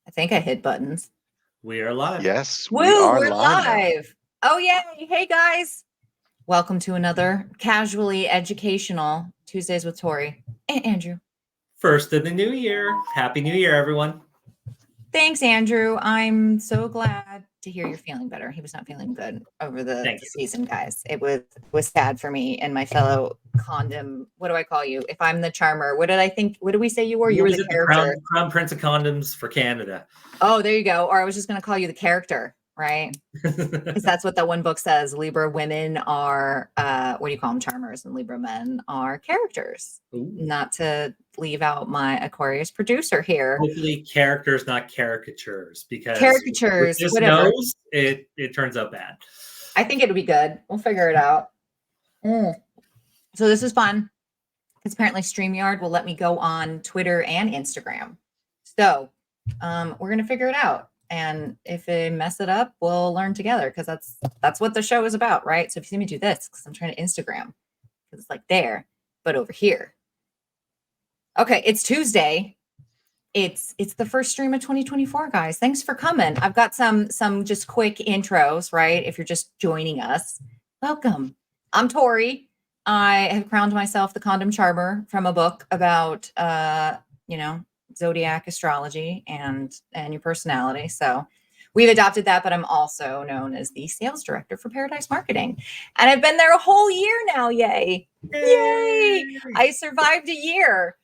I think I hit buttons. We are live. Yes, Woo, we are we're live now. live. Oh, yay. Hey, guys. Welcome to another casually educational Tuesdays with Tori and Andrew. First of the new year. Happy New Year, everyone. Thanks, Andrew. I'm so glad to hear you're feeling better. He was not feeling good over the Thank you. season, guys. It was sad for me and my fellow condom. What do I call you? If I'm the charmer, what did we say you were? You were the character. Crown Prince of Condoms for Canada. Oh, there you go. Or I was just going to call you the character, right? Because that's what that one book says. Libra women are, what do you call them? Charmers, and Libra men are characters. Ooh. Not to leave out my Aquarius producer here. Hopefully characters, not caricatures, because caricatures, with this whatever. nose, it turns out bad. I think it'll be good. We'll figure it out. So this is fun. Because apparently StreamYard will let me go on Twitter and Instagram. So we're going to figure it out. And if they mess it up, we'll learn together, because that's what the show is about, right? So if you see me do this, because I'm trying to Instagram, because it's like there, but over here. Okay, it's Tuesday. It's the first stream of 2024, guys. Thanks for coming. I've got some just quick intros, right? If you're just joining us, welcome. I'm Tori. I have crowned myself the condom charmer from a book about zodiac astrology and your personality. So we've adopted that, but I'm also known as the sales director for Paradise Marketing. And I've been there a whole year now. Yay. I survived a year.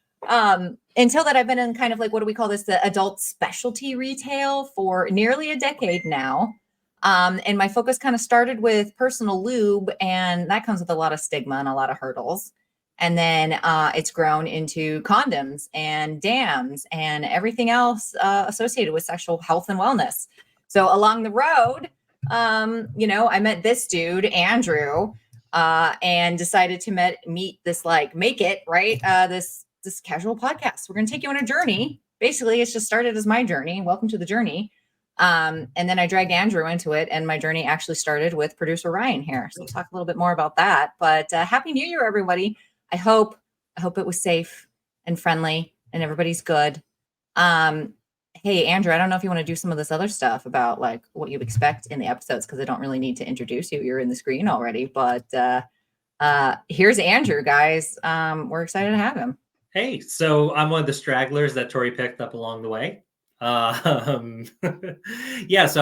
Until that, I've been in kind of like, what do we call this? The adult specialty retail for nearly a decade now. And my focus kind of started with personal lube, and that comes with a lot of stigma and a lot of hurdles. And then it's grown into condoms and dams and everything else associated with sexual health and wellness. So along the road, I met this dude, Andrew, and decided to meet this, like, make it, right? This casual podcast. We're going to take you on a journey. Basically, it's just started as my journey. Welcome to the journey. And then I dragged Andrew into it, and my journey actually started with producer Ryan here. So we'll talk a little bit more about that. But Happy New Year, everybody. I hope it was safe and friendly and everybody's good. Hey, Andrew, I don't know if you want to do some of this other stuff about like what you expect in the episodes, because I don't really need to introduce you. You're in the screen already. But here's Andrew, guys. We're excited to have him. Hey, so I'm one of the stragglers that Tori picked up along the way. So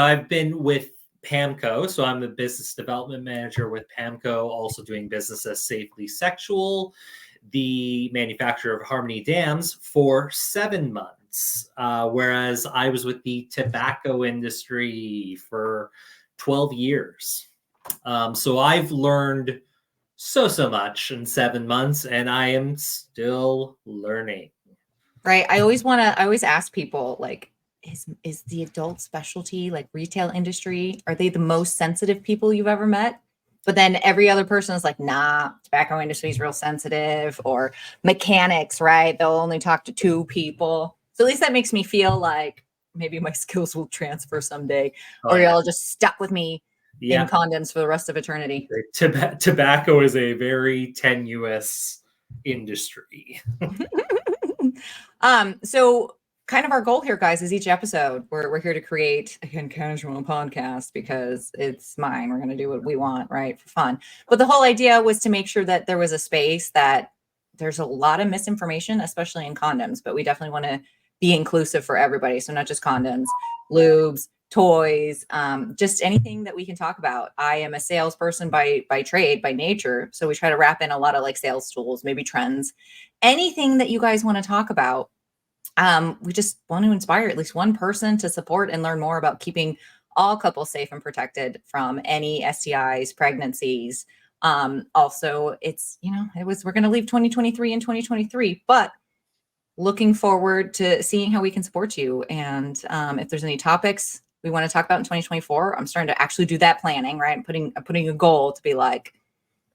I've been with PAMCO. So I'm the business development manager with PAMCO, also doing business as Safely Sexual, the manufacturer of Harmony Dams, for 7 months. Whereas I was with the tobacco industry for 12 years. So I've learned so much in 7 months, and I am still learning. Right. I always ask people, like, is the adult specialty, like retail industry, are they the most sensitive people you've ever met? But then every other person is like, nah, tobacco industry is real sensitive. Or mechanics, right? They'll only talk to 2 people. So at least that makes me feel like maybe my skills will transfer someday, or y'all just stuck with me in condoms for the rest of eternity. Tobacco is a very tenuous industry. So kind of our goal here, guys, is each episode we're here to create, again, casual podcast, because it's mine. We're going to do what we want, right, for fun. But the whole idea was to make sure that there was a space that there's a lot of misinformation, especially in condoms, but we definitely want to be inclusive for everybody. So not just condoms, lubes, toys, just anything that we can talk about. I am a salesperson by trade, by nature. So we try to wrap in a lot of like sales tools, maybe trends, anything that you guys want to talk about. We just want to inspire at least one person to support and learn more about keeping all couples safe and protected from any STIs, pregnancies. Also, we're going to leave 2023 in 2023, but looking forward to seeing how we can support you. And if there's any topics we want to talk about in 2024, I'm starting to actually do that planning, right? I'm putting a goal to be like,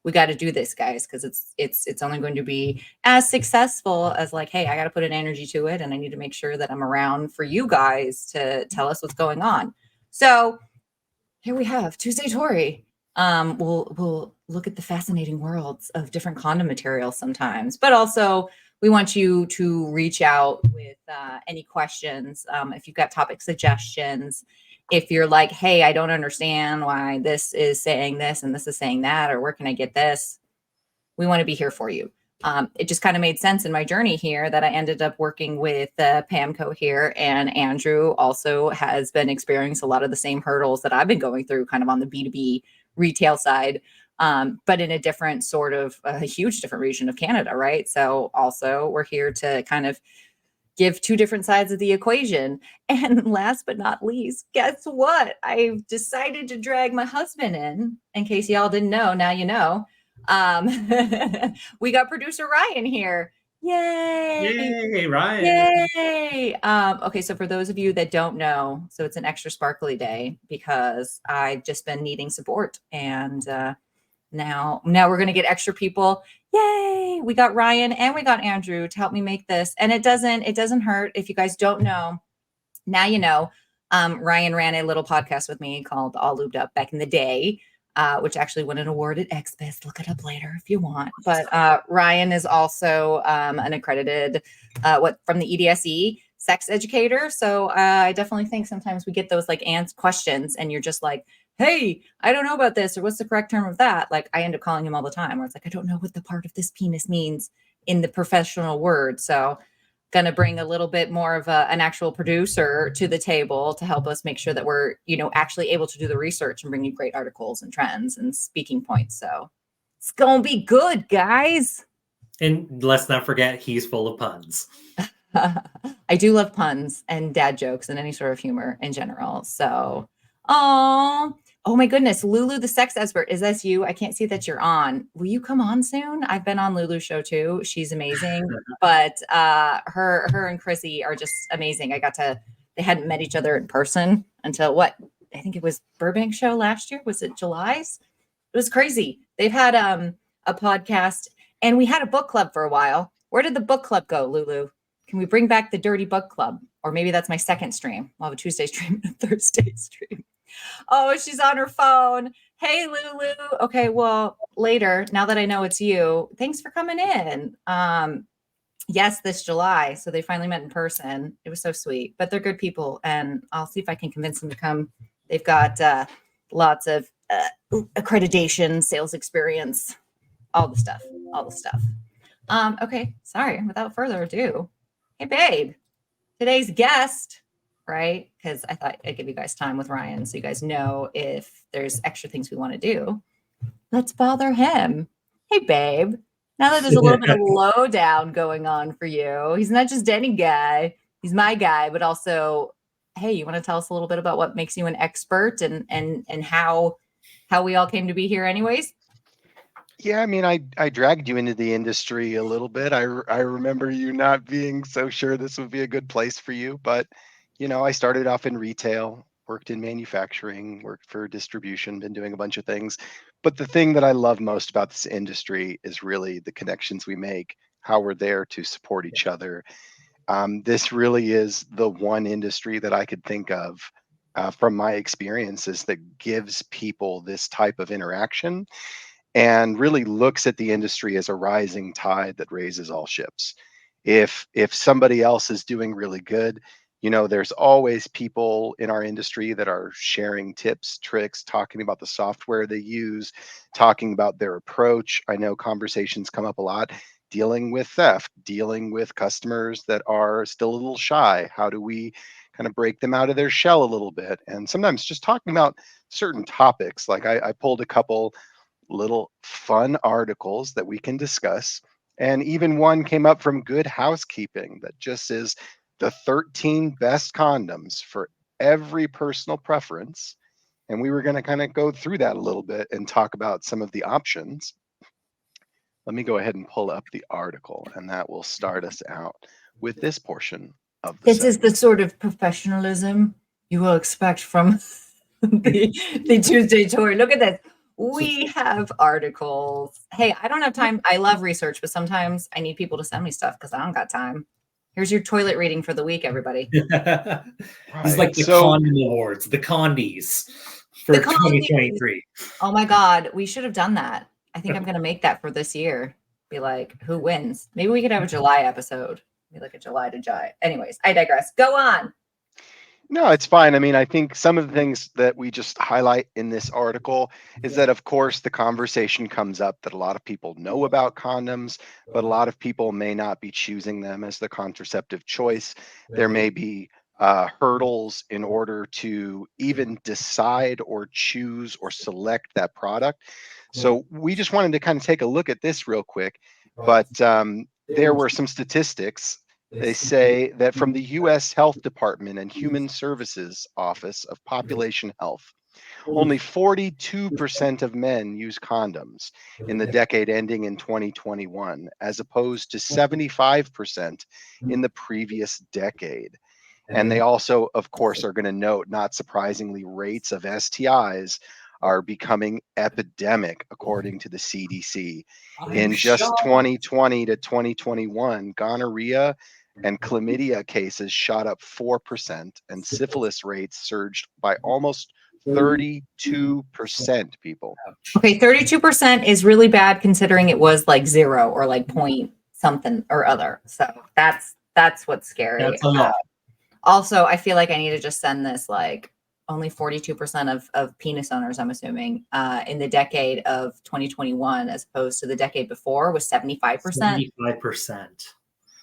we got to do this, guys, because it's only going to be as successful as like, hey, I got to put an energy to it, and I need to make sure that I'm around for you guys to tell us what's going on. So here we have Tuesday Tori. We'll look at the fascinating worlds of different condom materials sometimes, but also we want you to reach out with any questions. If you've got topic suggestions, if you're like, hey, I don't understand why this is saying this and this is saying that, or where can I get this? We want to be here for you. It just kind of made sense in my journey here that I ended up working with Pamco here, and Andrew also has been experiencing a lot of the same hurdles that I've been going through kind of on the B2B retail side, but in a different sort of a huge different region of Canada, right? So also we're here to kind of give two different sides of the equation. And last but not least, guess what? I've decided to drag my husband in case y'all didn't know, now you know. We got producer Ryan here. Yay! Yay, Ryan. Yay! Okay, so for those of you that don't know, so it's an extra sparkly day because I've just been needing support, and now we're gonna get extra people. Yay! We got Ryan and we got Andrew to help me make this, and it doesn't hurt if you guys don't know. Now you know. Ryan ran a little podcast with me called All Lubed Up back in the day, which actually won an award at XBIS. Look it up later if you want. But Ryan is also an accredited from the EDSE sex educator. So I definitely think sometimes we get those like questions, and you're just like, hey, I don't know about this, or what's the correct term of that? Like I end up calling him all the time, where it's like, I don't know what the part of this penis means in the professional word. So going to bring a little bit more of an actual producer to the table to help us make sure that we're, actually able to do the research and bring you great articles and trends and speaking points. So it's going to be good, guys. And let's not forget, he's full of puns. I do love puns and dad jokes and any sort of humor in general. So, oh my goodness, Lulu, the sex expert, is that you? I can't see that you're on. Will you come on soon? I've been on Lulu's show too. She's amazing, but her and Chrissy are just amazing. They hadn't met each other in person until I think it was Burbank show last year. Was it July's? It was crazy. They've had a podcast, and we had a book club for a while. Where did the book club go, Lulu? Can we bring back the Dirty Book Club? Or maybe that's my second stream. We'll have a Tuesday stream and a Thursday stream. Oh, she's on her phone. Hey, Lulu. Okay, well, later, now that I know it's you, thanks for coming in. Yes, this July. So they finally met in person. It was so sweet, but they're good people. And I'll see if I can convince them to come. They've got lots of accreditation, sales experience, all the stuff. Okay, sorry. Without further ado, hey, babe, today's guest, right? Because I thought I'd give you guys time with Ryan so you guys know if there's extra things we want to do. Let's bother him. Hey, babe. Now that there's a little bit of lowdown going on for you, he's not just any guy. He's my guy, but also, hey, you want to tell us a little bit about what makes you an expert and how we all came to be here anyways? Yeah, I mean, I dragged you into the industry a little bit. I remember you not being so sure this would be a good place for you, but I started off in retail, worked in manufacturing, worked for distribution, been doing a bunch of things. But the thing that I love most about this industry is really the connections we make, how we're there to support each other. This really is the one industry that I could think of from my experiences that gives people this type of interaction and really looks at the industry as a rising tide that raises all ships. If somebody else is doing really good, there's always people in our industry that are sharing tips, tricks, talking about the software they use, talking about their approach. I know conversations come up a lot, dealing with theft, dealing with customers that are still a little shy. How do we kind of break them out of their shell a little bit? And sometimes just talking about certain topics. Like I pulled a couple little fun articles that we can discuss. And even one came up from Good Housekeeping that just is the 13 best condoms for every personal preference. And we were going to kind of go through that a little bit and talk about some of the options. Let me go ahead and pull up the article, and that will start us out with this portion of the This is the sort of professionalism you will expect from the Tuesday Tour. Look at this. We have articles. Hey, I don't have time. I love research, but sometimes I need people to send me stuff because I don't got time. Here's your toilet reading for the week, everybody. Right. It's like the Condom Awards, the Condies for 2023. Oh my God, we should have done that. I think I'm going to make that for this year. Be like, who wins? Maybe we could have a July episode. Be like a July to July. Anyways, I digress. Go on. No, it's fine. I mean, I think some of the things that we just highlight in this article is that, of course, the conversation comes up that a lot of people know about condoms, but a lot of people may not be choosing them as the contraceptive choice. There may be hurdles in order to even decide or choose or select that product. So we just wanted to kind of take a look at this real quick. But there were some statistics. They say that from the US Health Department and Human Services Office of Population Health, only 42% of men use condoms in the decade ending in 2021, as opposed to 75% in the previous decade. And they also, of course, are going to note, not surprisingly, rates of STIs are becoming epidemic, according to the CDC. In just 2020 to 2021, gonorrhea and chlamydia cases shot up 4%, and syphilis rates surged by almost 32%, people. Okay, 32% is really bad considering it was like 0 or like point something or other. So that's what's scary. That's a lot. Also, I feel like I need to just send this like only 42% of penis owners, I'm assuming, in the decade of 2021 as opposed to the decade before was 75%. 75%.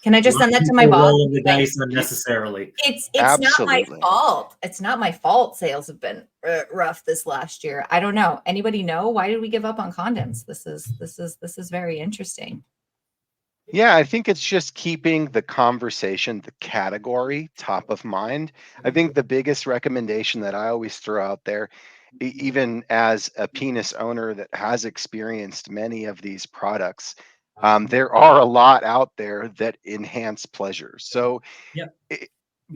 Can I just send that to my boss? Rolling the dice unnecessarily. It's Absolutely. not my fault. It's not my fault. Sales have been rough this last year. I don't know. Anybody know why did we give up on condoms? This is very interesting. Yeah, I think it's just keeping the conversation, the category top of mind. I think the biggest recommendation that I always throw out there, even as a penis owner that has experienced many of these products, there are a lot out there that enhance pleasure. So, Yep.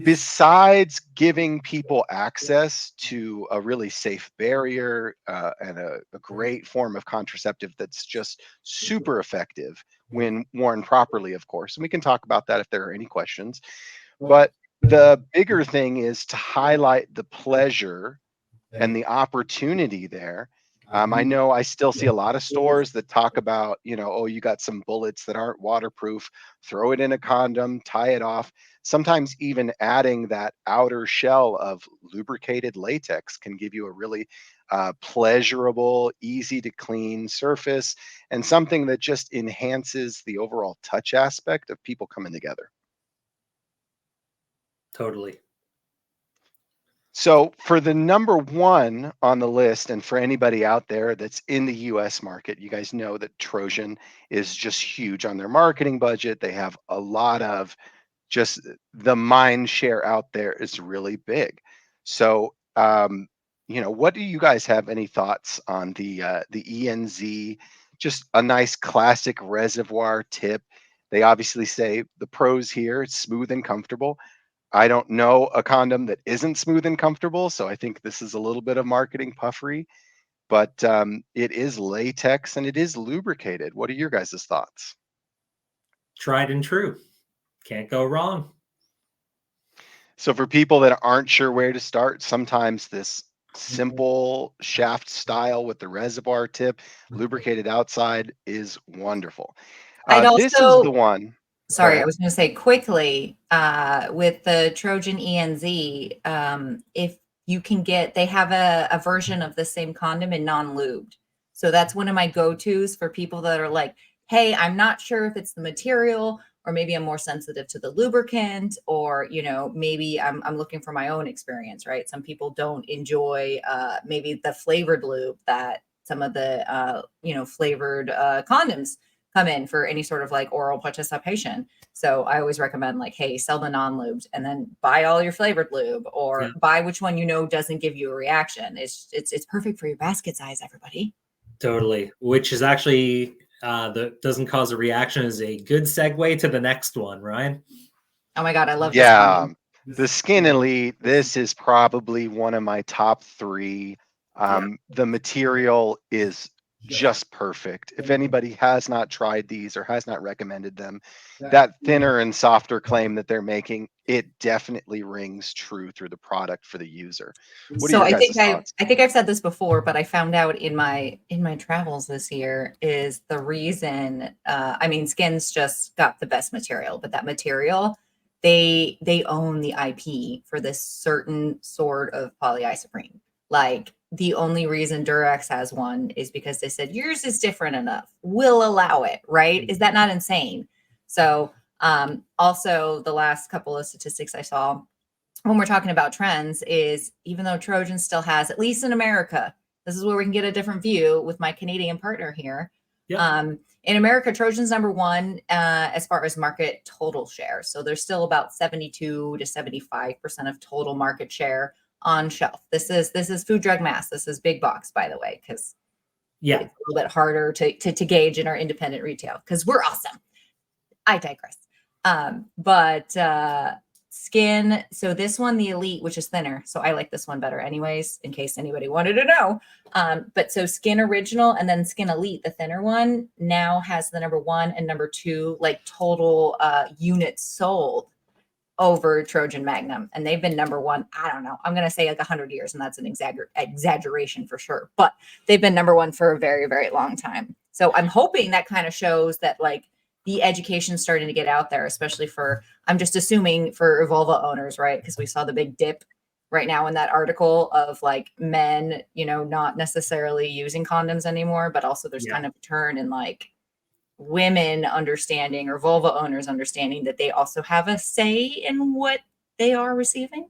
besides giving people access to a really safe barrier and a great form of contraceptive that's just super effective when worn properly, of course, and we can talk about that if there are any questions. But the bigger thing is to highlight the pleasure and the opportunity there. I know I still see a lot of stores that talk about, oh, you got some bullets that aren't waterproof, throw it in a condom, tie it off. Sometimes even adding that outer shell of lubricated latex can give you a really pleasurable, easy to clean surface and something that just enhances the overall touch aspect of people coming together. Totally. So for the number one on the list, and for anybody out there that's in the US market, you guys know that Trojan is just huge on their marketing budget. They have a lot of just the mind share out there is really big. So what do you guys have any thoughts on the ENZ? Just a nice classic reservoir tip. They obviously say the pros here, it's smooth and comfortable. I don't know a condom that isn't smooth and comfortable, so I think this is a little bit of marketing puffery, but it is latex and it is lubricated. What are your guys' thoughts? Tried and true. Can't go wrong. So for people that aren't sure where to start, sometimes this simple shaft style with the reservoir tip, lubricated outside, is wonderful. This is the one. Sorry, I was going to say quickly with the Trojan ENZ, if you can they have a version of the same condom in non-lubed. So that's one of my go-tos for people that are like, hey, I'm not sure if it's the material or maybe I'm more sensitive to the lubricant or, maybe I'm looking for my own experience, right? Some people don't enjoy maybe the flavored lube that some of the, flavored condoms come in for any sort of like oral participation. So I always recommend like, hey, sell the non-lubed and then buy all your flavored lube or buy which one doesn't give you a reaction. It's perfect for your basket size, everybody. Totally. Which is actually that doesn't cause a reaction is a good segue to the next one, Ryan. Oh my God, I love this. The Skin Elite, this is probably one of my top three. The material is just perfect. If anybody has not tried these or has not recommended them, that thinner and softer claim that they're making, it definitely rings true through the product for the user. What are So your I think guys' I thoughts? I think I've said this before, but I found out in my travels this year is the reason. I mean, Skins just got the best material, but that material they own the IP for this certain sort of polyisoprene. Like the only reason Durex has one is because they said yours is different enough. We'll allow it, right? Is that not insane? So also the last couple of statistics I saw when we're talking about trends is even though Trojan still has, at least in America, this is where we can get a different view with my Canadian partner here. Yep. In America, Trojan's number one as far as market total share. So there's still about 72 to 75% of total market share on shelf. This is food, drug, mass. This is big box, by the way, because Yeah. it's a little bit harder to gauge in our independent retail because we're awesome. I digress. But Skin, so this one, the Elite, which is thinner. So I like this one better anyways, in case anybody wanted to know. But so Skin Original and then Skin Elite, the thinner one, now has the number one and number two, like total units sold over Trojan Magnum. And they've been number one, I don't know, I'm going to say like 100 years, and that's an exaggeration for sure. But they've been number one for a very, very long time. So I'm hoping that kind of shows that like the education's starting to get out there, especially for, I'm just assuming for Evolva owners, right? Because we saw the big dip right now in that article of like men, you know, not necessarily using condoms anymore, but also there's kind of a turn in like women understanding or vulva owners understanding that they also have a say in what they are receiving.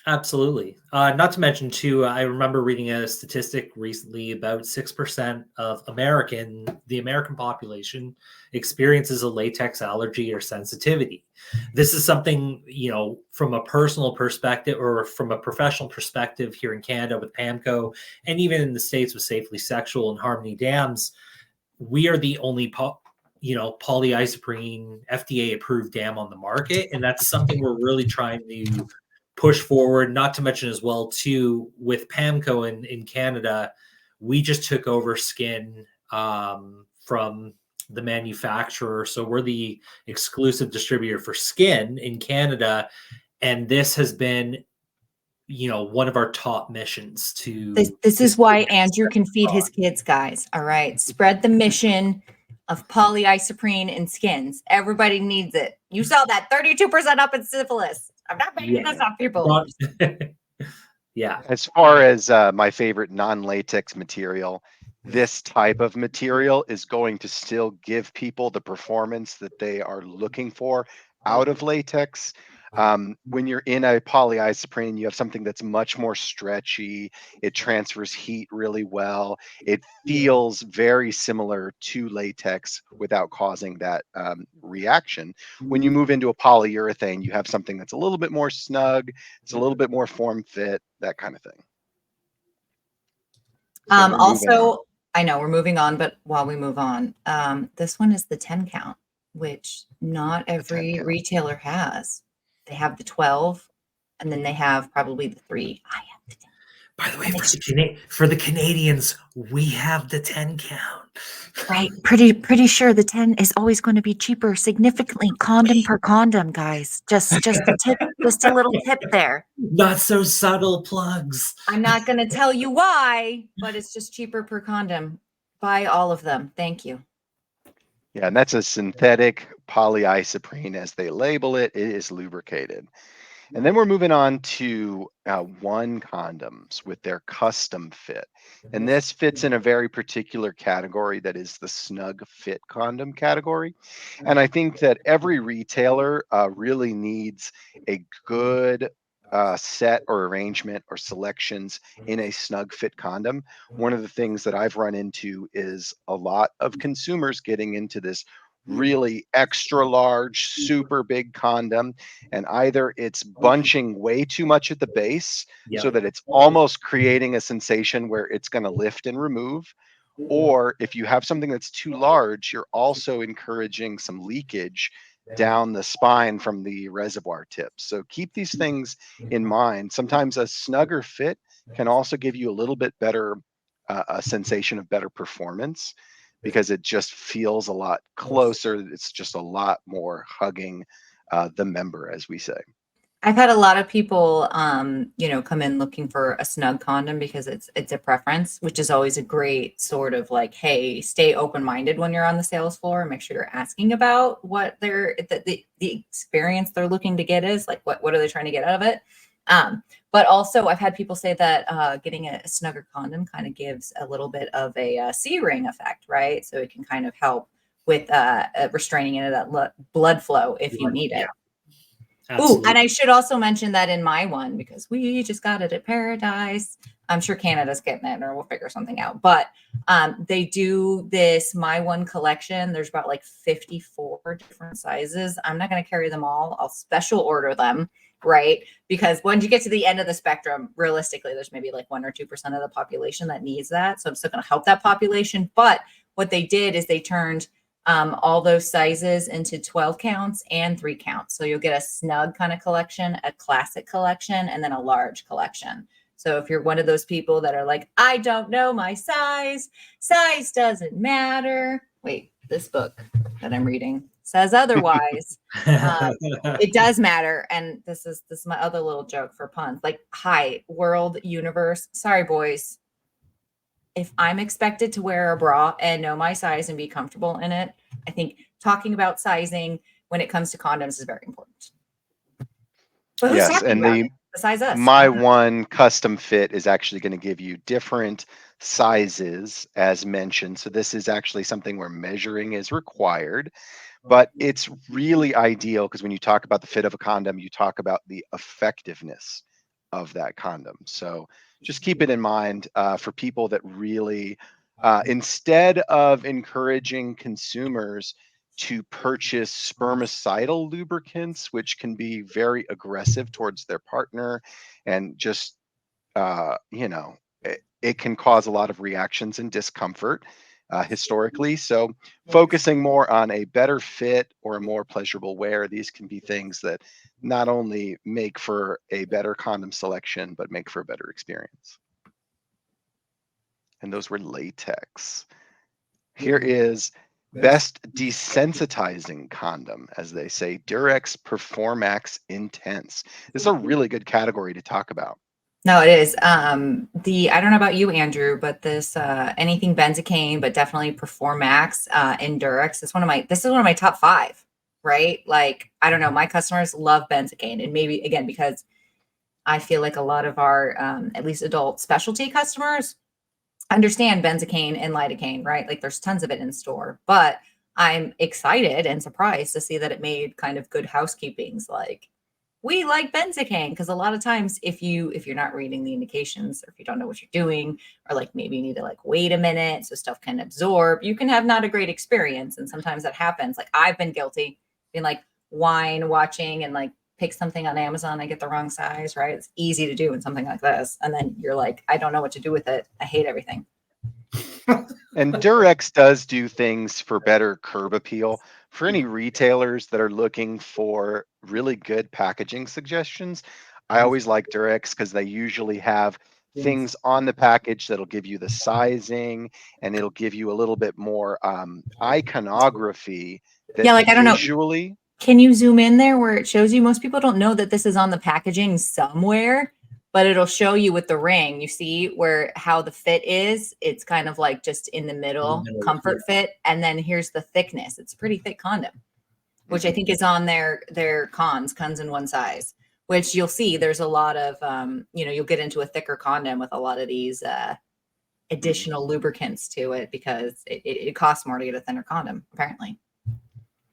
Absolutely. Not to mention, too, I remember reading a statistic recently about 6% of the American population experiences a latex allergy or sensitivity. This is something, you know, from a personal perspective or from a professional perspective here in Canada with PAMCO, and even in the States with Safely Sexual and Harmony Dams, we are the only polyisoprene FDA approved dam on the market. And that's something we're really trying to push forward, not to mention as well too with PAMCO in Canada, we just took over Skin from the manufacturer, so we're the exclusive distributor for Skin in Canada, and this has been, you know, one of our top missions to. This is why Andrew can feed his kids, guys. All right, spread the mission of polyisoprene in Skins. Everybody needs it. You saw that 32% up in syphilis. I'm not making this up, people. Yeah. As far as my favorite non-latex material, this type of material is going to still give people the performance that they are looking for out of latex. When you're in a polyisoprene, you have something that's much more stretchy. It transfers heat really well. It feels very similar to latex without causing that reaction. When you move into a polyurethane, you have something that's a little bit more snug. It's a little bit more form fit, that kind of thing. So Also, I know we're moving on, but while we move on, this one is the 10 count, which not every retailer has. They have the 12, and then they have probably the 3. I have the 10. By the way, for the Canadians, we have the 10 count. Right. Pretty sure the 10 is always going to be cheaper, significantly, condom per condom, guys. Just a tip, just a little tip there. Not so subtle plugs. I'm not going to tell you why, but it's just cheaper per condom. Buy all of them. Thank you. Yeah, and that's a synthetic polyisoprene, as they label it. It is lubricated. And then we're moving on to One condoms with their custom fit. And this fits in a very particular category that is the snug fit condom category. And I think that every retailer really needs a good set or arrangement or selections in a snug fit condom. One of the things that I've run into is a lot of consumers getting into this really extra large, super big condom, and either it's bunching way too much at the base so that it's almost creating a sensation where it's going to lift and remove, or if you have something that's too large, you're also encouraging some leakage down the spine from the reservoir tips. So keep these things in mind. Sometimes a snugger fit can also give you a little bit better a sensation of better performance because it just feels a lot closer. It's just a lot more hugging the member, as we say. I've had a lot of people, come in looking for a snug condom because it's a preference, which is always a great sort of like, hey, stay open minded when you're on the sales floor and make sure you're asking about what the experience they're looking to get is like, what are they trying to get out of it? But also, I've had people say that getting a snugger condom kind of gives a little bit of a C-ring effect, right? So it can kind of help with restraining into that blood flow if you need it. Ooh, and I should also mention that in my one, because we just got it at Paradise. I'm sure Canada's getting it, or we'll figure something out. But they do this My One collection. There's about like 54 different sizes. I'm not going to carry them all. I'll special order them, right? Because when you get to the end of the spectrum, realistically, there's maybe like 1 or 2% of the population that needs that. So I'm still going to help that population. But what they did is they turned all those sizes into 12 counts and 3 counts. So you'll get a snug kind of collection, a classic collection, and then a large collection. So if you're one of those people that are like, I don't know my size doesn't matter. Wait, this book that I'm reading says otherwise. It does matter. And this is my other little joke for puns. Like, hi, world, universe. Sorry, boys. If I'm expected to wear a bra and know my size and be comfortable in it, I think talking about sizing when it comes to condoms is very important. But who's Yes, talking and about it besides us? My One custom fit is actually going to give you different sizes as mentioned. So this is actually something where measuring is required, but it's really ideal because when you talk about the fit of a condom, you talk about the effectiveness of that condom. So just keep it in mind for people that really, instead of encouraging consumers to purchase spermicidal lubricants, which can be very aggressive towards their partner and just, it can cause a lot of reactions and discomfort historically. So focusing more on a better fit or a more pleasurable wear, these can be things that not only make for a better condom selection, but make for a better experience. And those were latex. Here is best desensitizing condom, as they say, Durex Performax Intense. This is a really good category to talk about. No, it is. I don't know about you, Andrew, but this anything benzocaine, but definitely Performax and Durex is one of my top 5, right? Like, I don't know, my customers love benzocaine, and maybe again because I feel like a lot of our at least adult specialty customers understand benzocaine and lidocaine, right? Like there's tons of it in store, but I'm excited and surprised to see that it made kind of good housekeepings. Like, we like benzocaine because a lot of times if you're not reading the indications, or if you don't know what you're doing, or like maybe you need to like wait a minute so stuff can absorb, you can have not a great experience. And sometimes that happens. Like, I've been guilty, being like wine watching and like pick something on Amazon, I get the wrong size, right? It's easy to do in something like this. And then you're like, I don't know what to do with it. I hate everything. And Durex does do things for better curb appeal. For any retailers that are looking for really good packaging suggestions, I always like Durex because they usually have things on the package that'll give you the sizing, and it'll give you a little bit more iconography that Yeah, like, I don't know. visually. Can you zoom in there where it shows you? Most people don't know that this is on the packaging somewhere, but it'll show you with the ring. You see how the fit is. It's kind of like just in the middle, comfort fit. And then here's the thickness. It's a pretty thick condom, which I think is on their cons in one size, which you'll see there's a lot of, you'll get into a thicker condom with a lot of these additional lubricants to it because it costs more to get a thinner condom, apparently.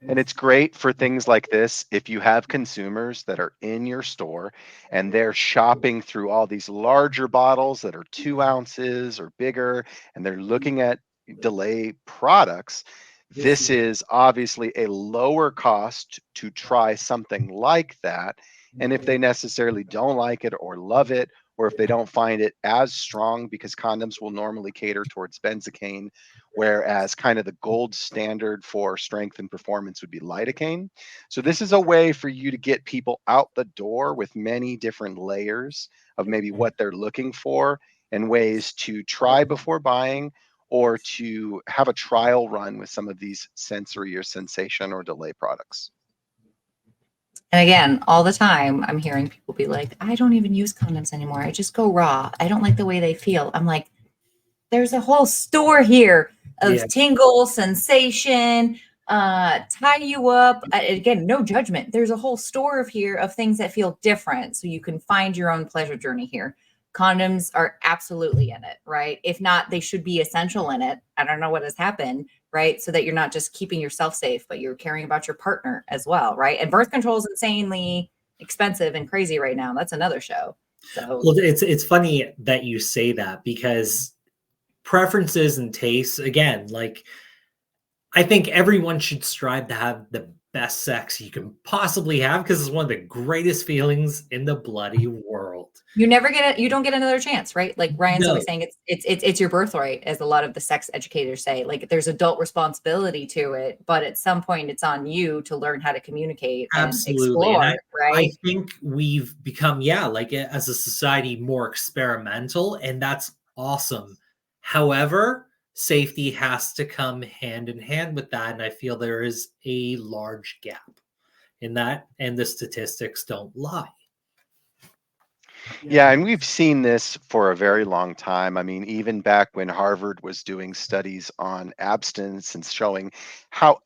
And it's great for things like this. If you have consumers that are in your store and they're shopping through all these larger bottles that are 2 ounces or bigger, and they're looking at delay products, this is obviously a lower cost to try something like that. And if they necessarily don't like it or love it, or if they don't find it as strong, because condoms will normally cater towards benzocaine, whereas kind of the gold standard for strength and performance would be lidocaine. So this is a way for you to get people out the door with many different layers of maybe what they're looking for and ways to try before buying or to have a trial run with some of these sensory or sensation or delay products. And again, all the time, I'm hearing people be like, I don't even use condoms anymore. I just go raw. I don't like the way they feel. I'm like, there's a whole store here of Yeah. tingle, sensation, tie you up. Again, no judgment. There's a whole store of here of things that feel different. So you can find your own pleasure journey here. Condoms are absolutely in it, right? If not, they should be essential in it. I don't know what has happened, right? So that you're not just keeping yourself safe, but you're caring about your partner as well, right? And birth control is insanely expensive and crazy right now. That's another show. So Well, it's funny that you say that, because preferences and tastes, again, like, I think everyone should strive to have the best sex you can possibly have, because it's one of the greatest feelings in the bloody world. you never get it. You don't get another chance, right? Like Ryan's No, always saying, it's your birthright, as a lot of the sex educators say. Like there's adult responsibility to it, but at some point it's on you to learn how to communicate and absolutely. And explore, I right? think we've become, yeah, like as a society, more experimental, and that's awesome. However, safety has to come hand in hand with that. And I feel there is a large gap in that, and the statistics don't lie. Yeah, and we've seen this for a very long time. I mean, even back when Harvard was doing studies on abstinence and showing how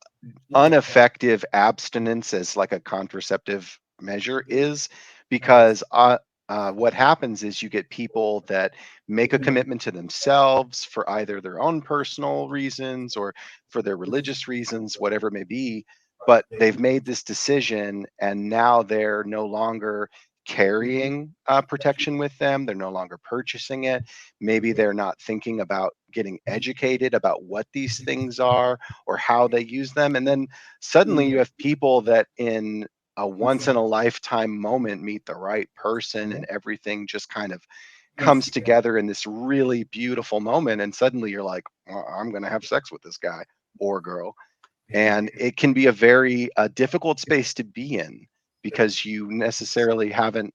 ineffective abstinence as like a contraceptive measure is, because what happens is you get people that make a commitment to themselves for either their own personal reasons or for their religious reasons, whatever it may be, but they've made this decision and now they're no longer carrying protection with them. They're no longer purchasing it. Maybe they're not thinking about getting educated about what these things are or how they use them. And then suddenly you have people that in a once in a lifetime moment meet the right person and everything just kind of comes together in this really beautiful moment. And suddenly you're like, well, I'm going to have sex with this guy or girl. And it can be a very difficult space to be in because you necessarily haven't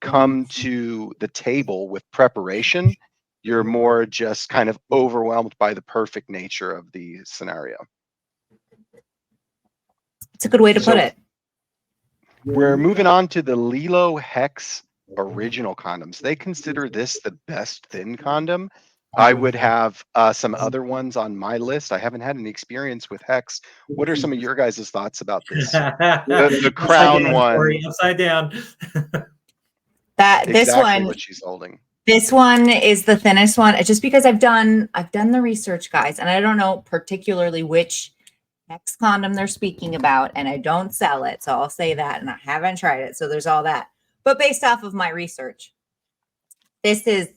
come to the table with preparation. You're more just kind of overwhelmed by the perfect nature of the scenario. It's a good way to put So it. we're moving on to the Lilo Hex original condoms. They consider this the best thin condom. I would have some other ones on my list. I haven't had any experience with Hex. What are some of your guys' thoughts about this? The Upside crown down, one, Tori, upside down. That exactly what she's holding. this one is the thinnest one, just because I've done the research, guys, and I don't know particularly which Hex condom they're speaking about, and I don't sell it, so I'll say that, and I haven't tried it, so there's all that. But based off of my research, this is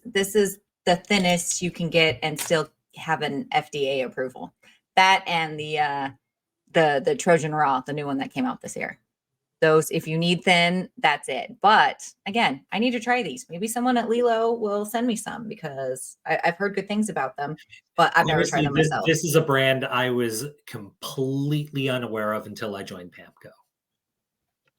the thinnest you can get and still have an FDA approval. That and the Trojan Raw, the new one that came out this year. Those, if you need thin, that's it. But again, I need to try these. Maybe someone at Lilo will send me some because I've heard good things about them, but I've never tried Honestly, them this, myself. this is a brand I was completely unaware of until I joined Pamco.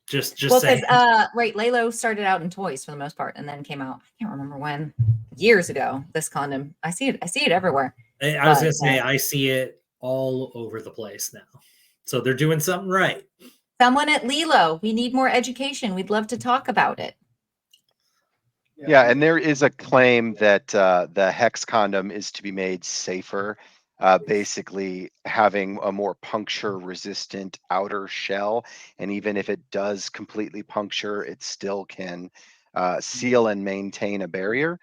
Just Well, saying. because right, Lilo started out in toys for the most part, and then came out. I can't remember when, years ago. This condom, I see it everywhere. I was gonna say, I see it all over the place now. So they're doing something right. Someone at Lilo, we need more education. We'd love to talk about it. Yeah, and there is a claim that the Hex condom is to be made safer, basically having a more puncture-resistant outer shell, and even if it does completely puncture, it still can seal and maintain a barrier.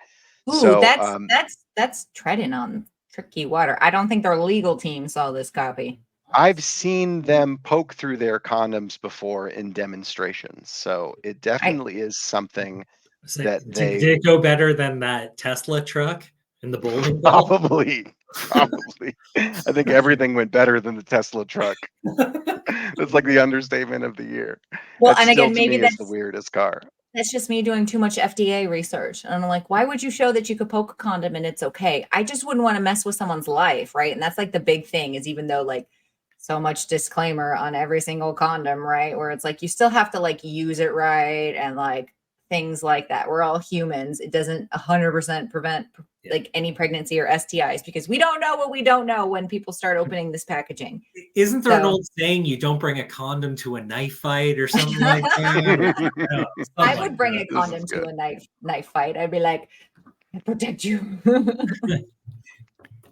Ooh, So that's treading on tricky water. I don't think their legal team saw this copy. I've seen them poke through their condoms before in demonstrations, so it I definitely is something So, that did they it go better than that Tesla truck in the bowling ball? probably. I think everything went better than the Tesla truck. That's like the understatement of the year. well, That and still again, to maybe me is the weirdest car. that's just me doing too much FDA research. And I'm like, why would you show that you could poke a condom and it's okay? I just wouldn't want to mess with someone's life, right? And that's like the big thing is, even though like so much disclaimer on every single condom, right? Where it's like you still have to like use it right and like things like that. We're all humans. It doesn't 100% prevent like any pregnancy or STIs because we don't know what we don't know when people start opening this packaging. Isn't there an old saying, you don't bring a condom to a knife fight or something like that? I would bring a condom to a knife fight. I'd be like, I protect you.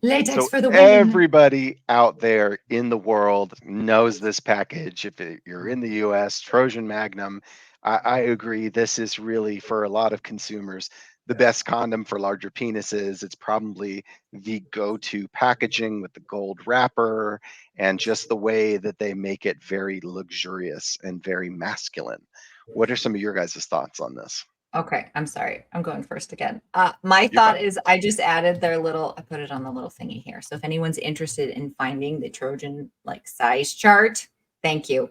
Latex So for the women. everybody out there in the world knows this package. If you're in the US, Trojan Magnum, I agree. This is really, for a lot of consumers, the best condom for larger penises. It's probably the go-to packaging with the gold wrapper and just the way that they make it very luxurious and very masculine. What are some of your guys' thoughts on this? Okay, I'm sorry. I'm going first again. My You're thought fine. is I just added their little, I put it on the little thingy here. So if anyone's interested in finding the Trojan like size chart, thank you.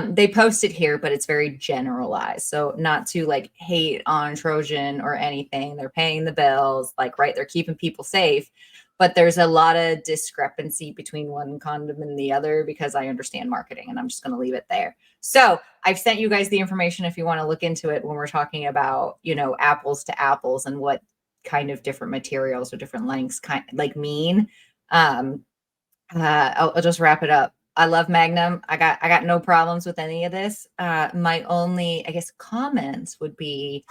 They post it here, but it's very generalized. So not to like hate on Trojan or anything. They're paying the bills, like, right? They're keeping people safe. But there's a lot of discrepancy between one condom and the other because I understand marketing and I'm just going to leave it there. So I've sent you guys the information if you want to look into it when we're talking about, you know, apples to apples and what kind of different materials or different lengths mean. I'll just wrap it up. I love Magnum. I got no problems with any of this. My only, I guess, comments would be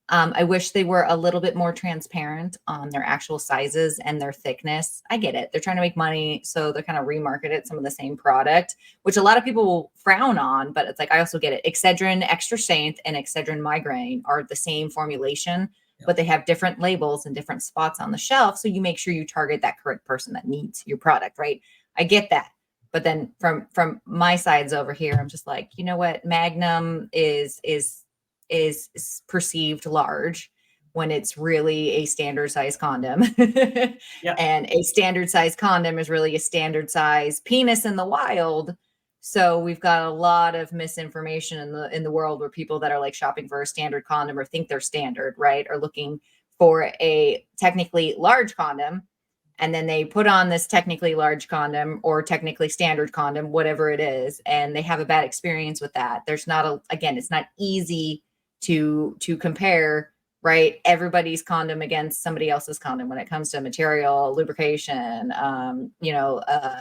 I wish they were a little bit more transparent on their actual sizes and their thickness. I get it. They're trying to make money, so they're kind of remarketed some of the same product, which a lot of people will frown on, but it's like, I also get it. Excedrin Extra Strength and Excedrin Migraine are the same formulation, but they have different labels and different spots on the shelf. So you make sure you target that correct person that needs your product, right? I get that. But then from my sides over here, I'm just like, you know what? Magnum is perceived large when it's really a standard size condom. And a standard size condom is really a standard size penis in the wild. So we've got a lot of misinformation in the world where people that are like shopping for a standard condom or think they're standard, right, are looking for a technically large condom. And then they put on this technically large condom or technically standard condom, whatever it is, and they have a bad experience with that. There's not again, it's not easy to compare, right, everybody's condom against somebody else's condom when it comes to material, lubrication,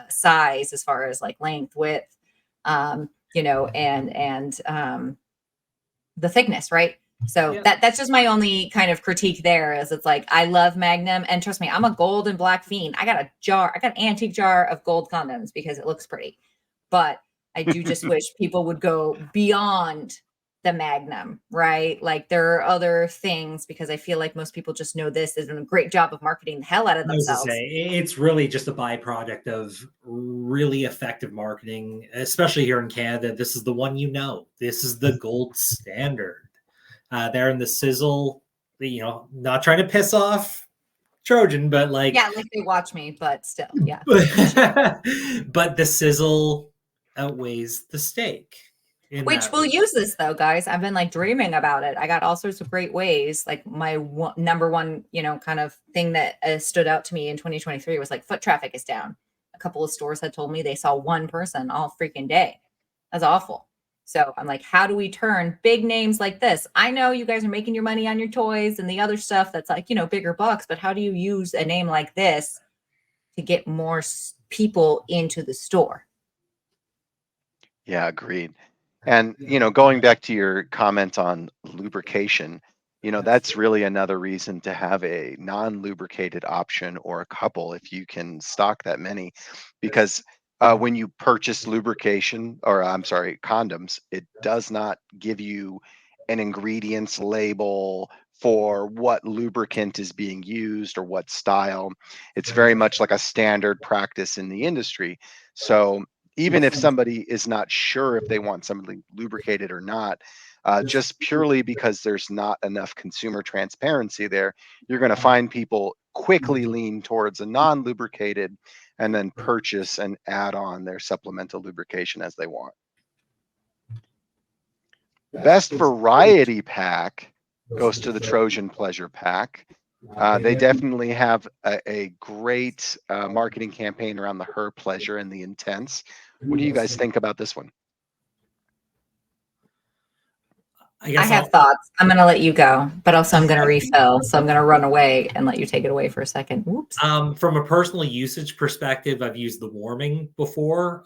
size, as far as like length, width, and the thickness, right? So that's just my only kind of critique there. Is it's like, I love Magnum, and trust me, I'm a gold and black fiend. I got an antique jar of gold condoms because it looks pretty, but I do just wish people would go beyond the Magnum, right? Like, there are other things, because I feel like most people just know this is a great job of marketing the hell out of themselves. It's really just a byproduct of really effective marketing, especially here in Canada. This is the one, this is the gold standard. They're in the sizzle, not trying to piss off Trojan, but like they watch me, but still, but the sizzle outweighs the steak. Which we'll use this though, guys. I've been like dreaming about it. I got all sorts of great ways. Like my number one, kind of thing that stood out to me in 2023 was like foot traffic is down. A couple of stores had told me they saw one person all freaking day. That's awful. So I'm like, how do we turn big names like this? I know you guys are making your money on your toys and the other stuff that's like, bigger bucks, but how do you use a name like this to get more people into the store? Yeah, agreed. And, going back to your comment on lubrication, that's really another reason to have a non-lubricated option, or a couple if you can stock that many, because when you purchase lubrication, or I'm sorry, condoms, it does not give you an ingredients label for what lubricant is being used or what style. It's very much like a standard practice in the industry. So even if somebody is not sure if they want something lubricated or not, just purely because there's not enough consumer transparency there, you're going to find people quickly lean towards a non-lubricated and then purchase and add on their supplemental lubrication as they want. Best variety pack goes to the Trojan Pleasure Pack. They definitely have a great marketing campaign around the Her Pleasure and the Intense. What do you guys think about this one? I I guess have thoughts. I'm going to let you go, but also I'm going to refill. So I'm going to run away and let you take it away for a second. Whoops. from a personal usage perspective, I've used the warming before.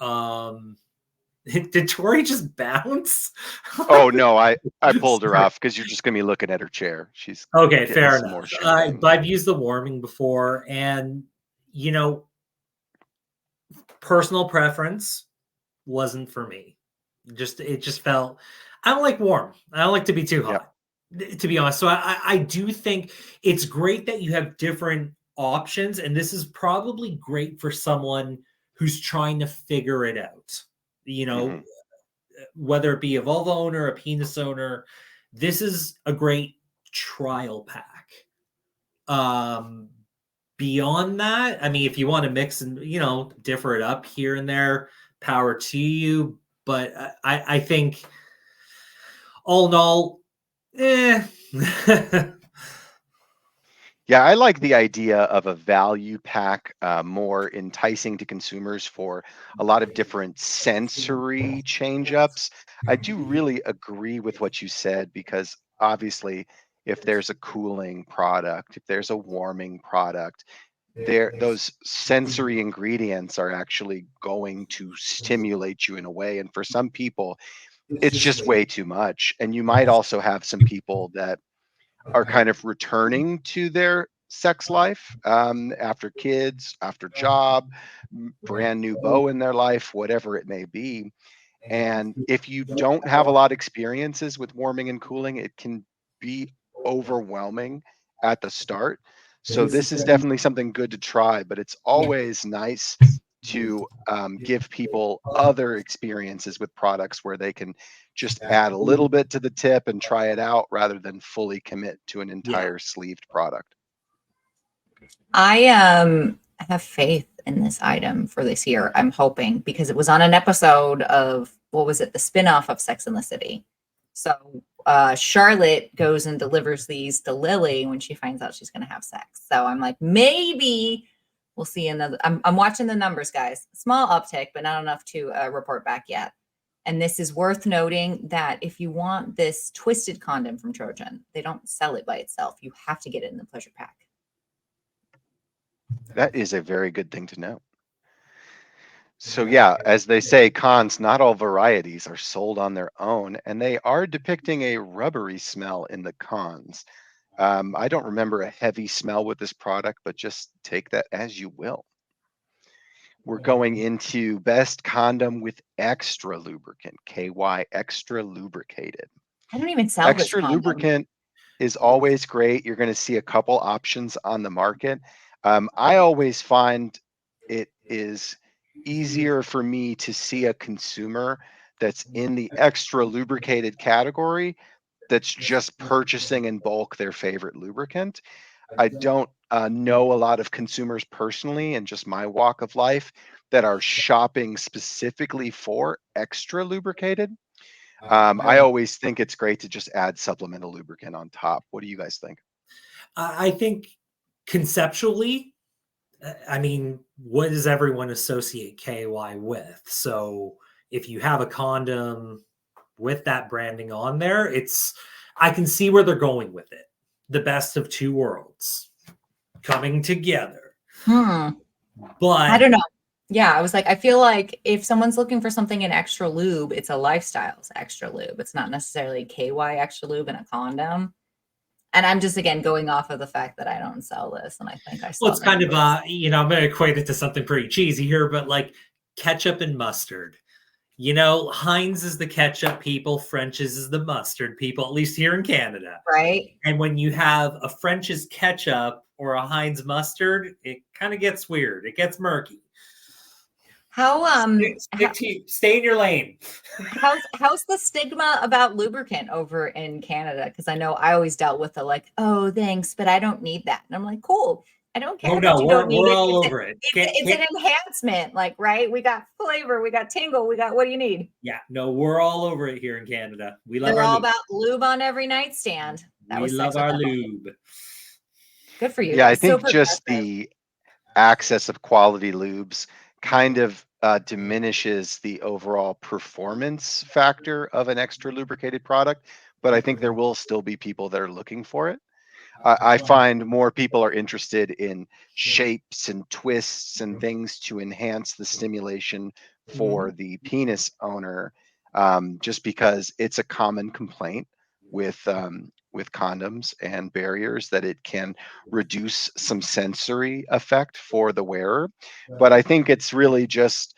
Did Tori just bounce? Oh no, I pulled her off because you're just gonna be looking at her chair. She's Okay, getting fair some more enough. champagne. But I've used the warming before, and you know, personal preference wasn't for me. It just felt I don't like warm. I don't like to be too Yep. hot, to be honest. So I do think it's great that you have different options, and this is probably great for someone who's trying to figure it out. You know, Mhm. whether it be a vulva owner, a penis owner, this is a great trial pack. Um, Beyond that, I mean, if you want to mix and differ it up here and there, power to you. But I think all in all, eh. Yeah, I like the idea of a value pack, more enticing to consumers for a lot of different sensory change ups. I do really agree with what you said because obviously, if there's a cooling product, if there's a warming product, those sensory ingredients are actually going to stimulate you in a way. And for some people, it's just way too much. And you might also have some people that are kind of returning to their sex life, after kids, after job, brand new beau in their life, whatever it may be. And if you don't have a lot of experiences with warming and cooling, it can be overwhelming at the start. So this is definitely something good to try, but it's always nice to give people other experiences with products where they can just add a little bit to the tip and try it out rather than fully commit to an Yeah. entire sleeved product. I have faith in this item for this year. I'm hoping because it was on an episode of what was it, the spinoff of Sex and the City. So Charlotte goes and delivers these to Lily when she finds out she's going to have sex. So I'm like, maybe we'll see another. I'm watching the numbers, guys. Small uptick, but not enough to report back yet. And this is worth noting that if you want this twisted condom from Trojan, they don't sell it by itself. You have to get it in the pleasure pack. That is a very good thing to know. So yeah, as they say, cons, not all varieties are sold on their own, and they are depicting a rubbery smell in the cons. I don't remember a heavy smell with this product, but just take that as you will. We're going into best condom with extra lubricant, KY, extra lubricated. I don't even sell this Extra condom. lubricant is always great. You're going to see a couple options on the market. I always find it is easier for me to see a consumer that's in the extra lubricated category that's just purchasing in bulk their favorite lubricant. I don't know a lot of consumers personally in just my walk of life that are shopping specifically for extra lubricated. I always think it's great to just add supplemental lubricant on top. What do you guys think? I think conceptually, I mean, what does everyone associate KY with? So if you have a condom with that branding on there, I can see where they're going with it. The best of two worlds coming together. I But don't know. Yeah, I was like, I feel like if someone's looking for something in extra lube, it's a lifestyles extra lube. It's not necessarily KY extra lube and a condom. And I'm just again going off of the fact that I don't sell this, and I think I well, saw it's the kind of numbers. I'm going to equate it to something pretty cheesy here, but like ketchup and mustard. Heinz is the ketchup people, French's is the mustard people, at least here in Canada. Right? And when you have a French's ketchup or a Heinz mustard, it kind of gets weird. It gets murky. How Stay in your lane. how's the stigma about lubricant over in Canada? Because I know I always dealt with the like, oh, thanks, but I don't need that. And I'm like, cool. I don't care Oh that no, you don't need we're it. all over it. It's an enhancement, like, right? We got flavor, we got tingle, we got what do you need? Yeah, no, we're all over it here in Canada. We love They're our all lube. about lube on every nightstand. That We was love sex with our Emily. lube. Good for you Yeah, I guys. So think just progressive. the access of quality lubes kind of diminishes the overall performance factor of an extra lubricated product. but I think there will still be people that are looking for it. I find more people are interested in shapes and twists and things to enhance the stimulation for the penis owner, just because it's a common complaint with condoms and barriers that it can reduce some sensory effect for the wearer. But I think it's really just,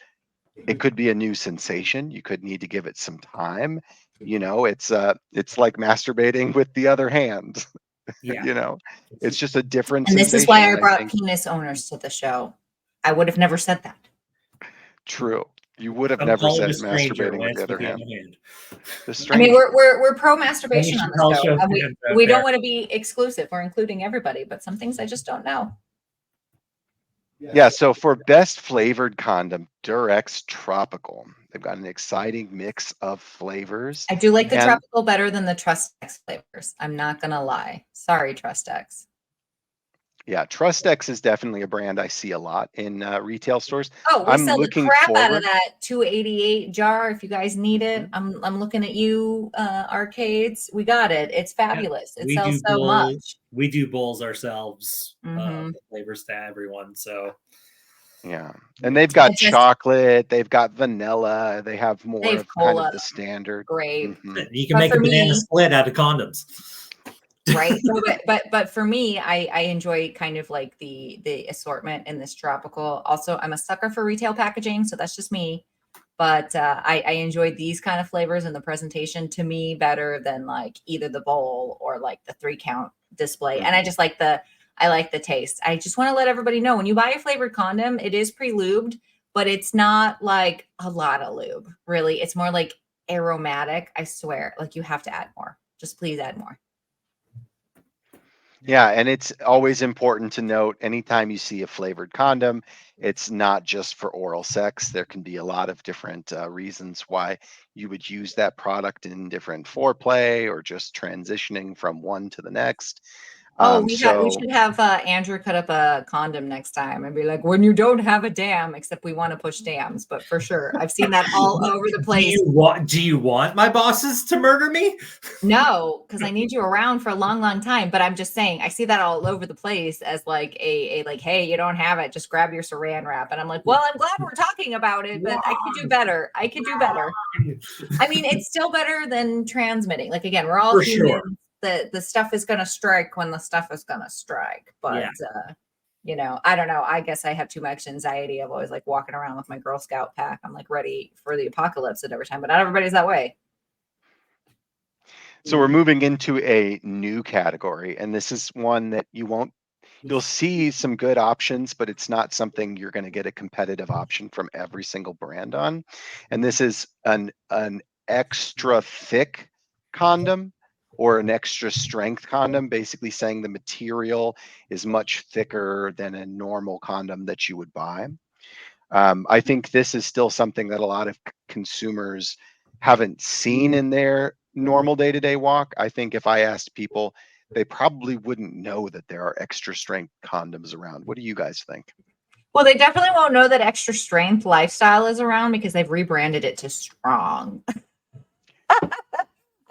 it could be a new sensation. You could need to give it some time. It's like masturbating with the other hand. Yeah. you know, it's just a different And this is sensation. why I And I brought think penis owners to the show. I would have never said that. true. You would have Don't never call it said a stranger masturbating when with the it's with other the hand. other hand. The I mean, stranger. we're pro Then you masturbation on should the call show, show and fans out we there. don't want to be exclusive. We're including everybody, but some things I just don't know. Yeah, so for best flavored condom, Durex Tropical. They've got an exciting mix of flavors. I do like the And tropical better than the Trustex flavors. I'm not gonna lie. Sorry, Trustex. yeah, Trustex is definitely a brand I see a lot in retail stores. Oh, we I'm sell the looking crap out of forward. that 288 jar. If you guys need it, I'm looking at you, arcades. We got it. It's fabulous. It sells so much. We do bowls ourselves, Mhm. the flavors to everyone. So Yeah. And they've got It's just chocolate, they've got vanilla, they have more they've of kind cola, of the standard. grape. you can But make for a banana me, split out of condoms. right? No, but for me, I enjoy kind of like the assortment in this tropical. Also, I'm a sucker for retail packaging, so that's just me. But I enjoy these kind of flavors and the presentation to me better than like either the bowl or like the 3-count display. And I like the taste. I just want to let everybody know when you buy a flavored condom, it is pre-lubed, but it's not like a lot of lube. Really, it's more like aromatic. I swear, like you have to add more. Just please add more. Yeah, and it's always important to note anytime you see a flavored condom, it's not just for oral sex. There can be a lot of different reasons why you would use that product in different foreplay or just transitioning from one to the next. Oh, we So should have Andrew cut up a condom next time and be like, when you don't have a dam, except we want to push dams, but for sure. I've seen that all over the place. Do you want my bosses to murder me? No, because I need you around for a long, long time. But I'm just saying, I see that all over the place as like a like, hey, you don't have it, just grab your saran wrap. And I'm like, well, I'm glad we're talking about it, but I could do better. I could do better. I mean, it's still better than transmitting. Like again, we're all For humans. sure. The stuff is gonna strike when the stuff is gonna strike. But Yeah. I don't know. I guess I have too much anxiety. I'm always like walking around with my Girl Scout pack. I'm like ready for the apocalypse at every time, but not everybody's that way. So we're moving into a new category, and this is one that you'll see some good options, but it's not something you're going to get a competitive option from every single brand on. And this is an extra thick condom or an extra strength condom, basically saying the material is much thicker than a normal condom that you would buy. I think this is still something that a lot of consumers haven't seen in their normal day-to-day walk. I think if I asked people, they probably wouldn't know that there are extra strength condoms around. What do you guys think? Well, they definitely won't know that extra strength lifestyle is around because they've rebranded it to strong.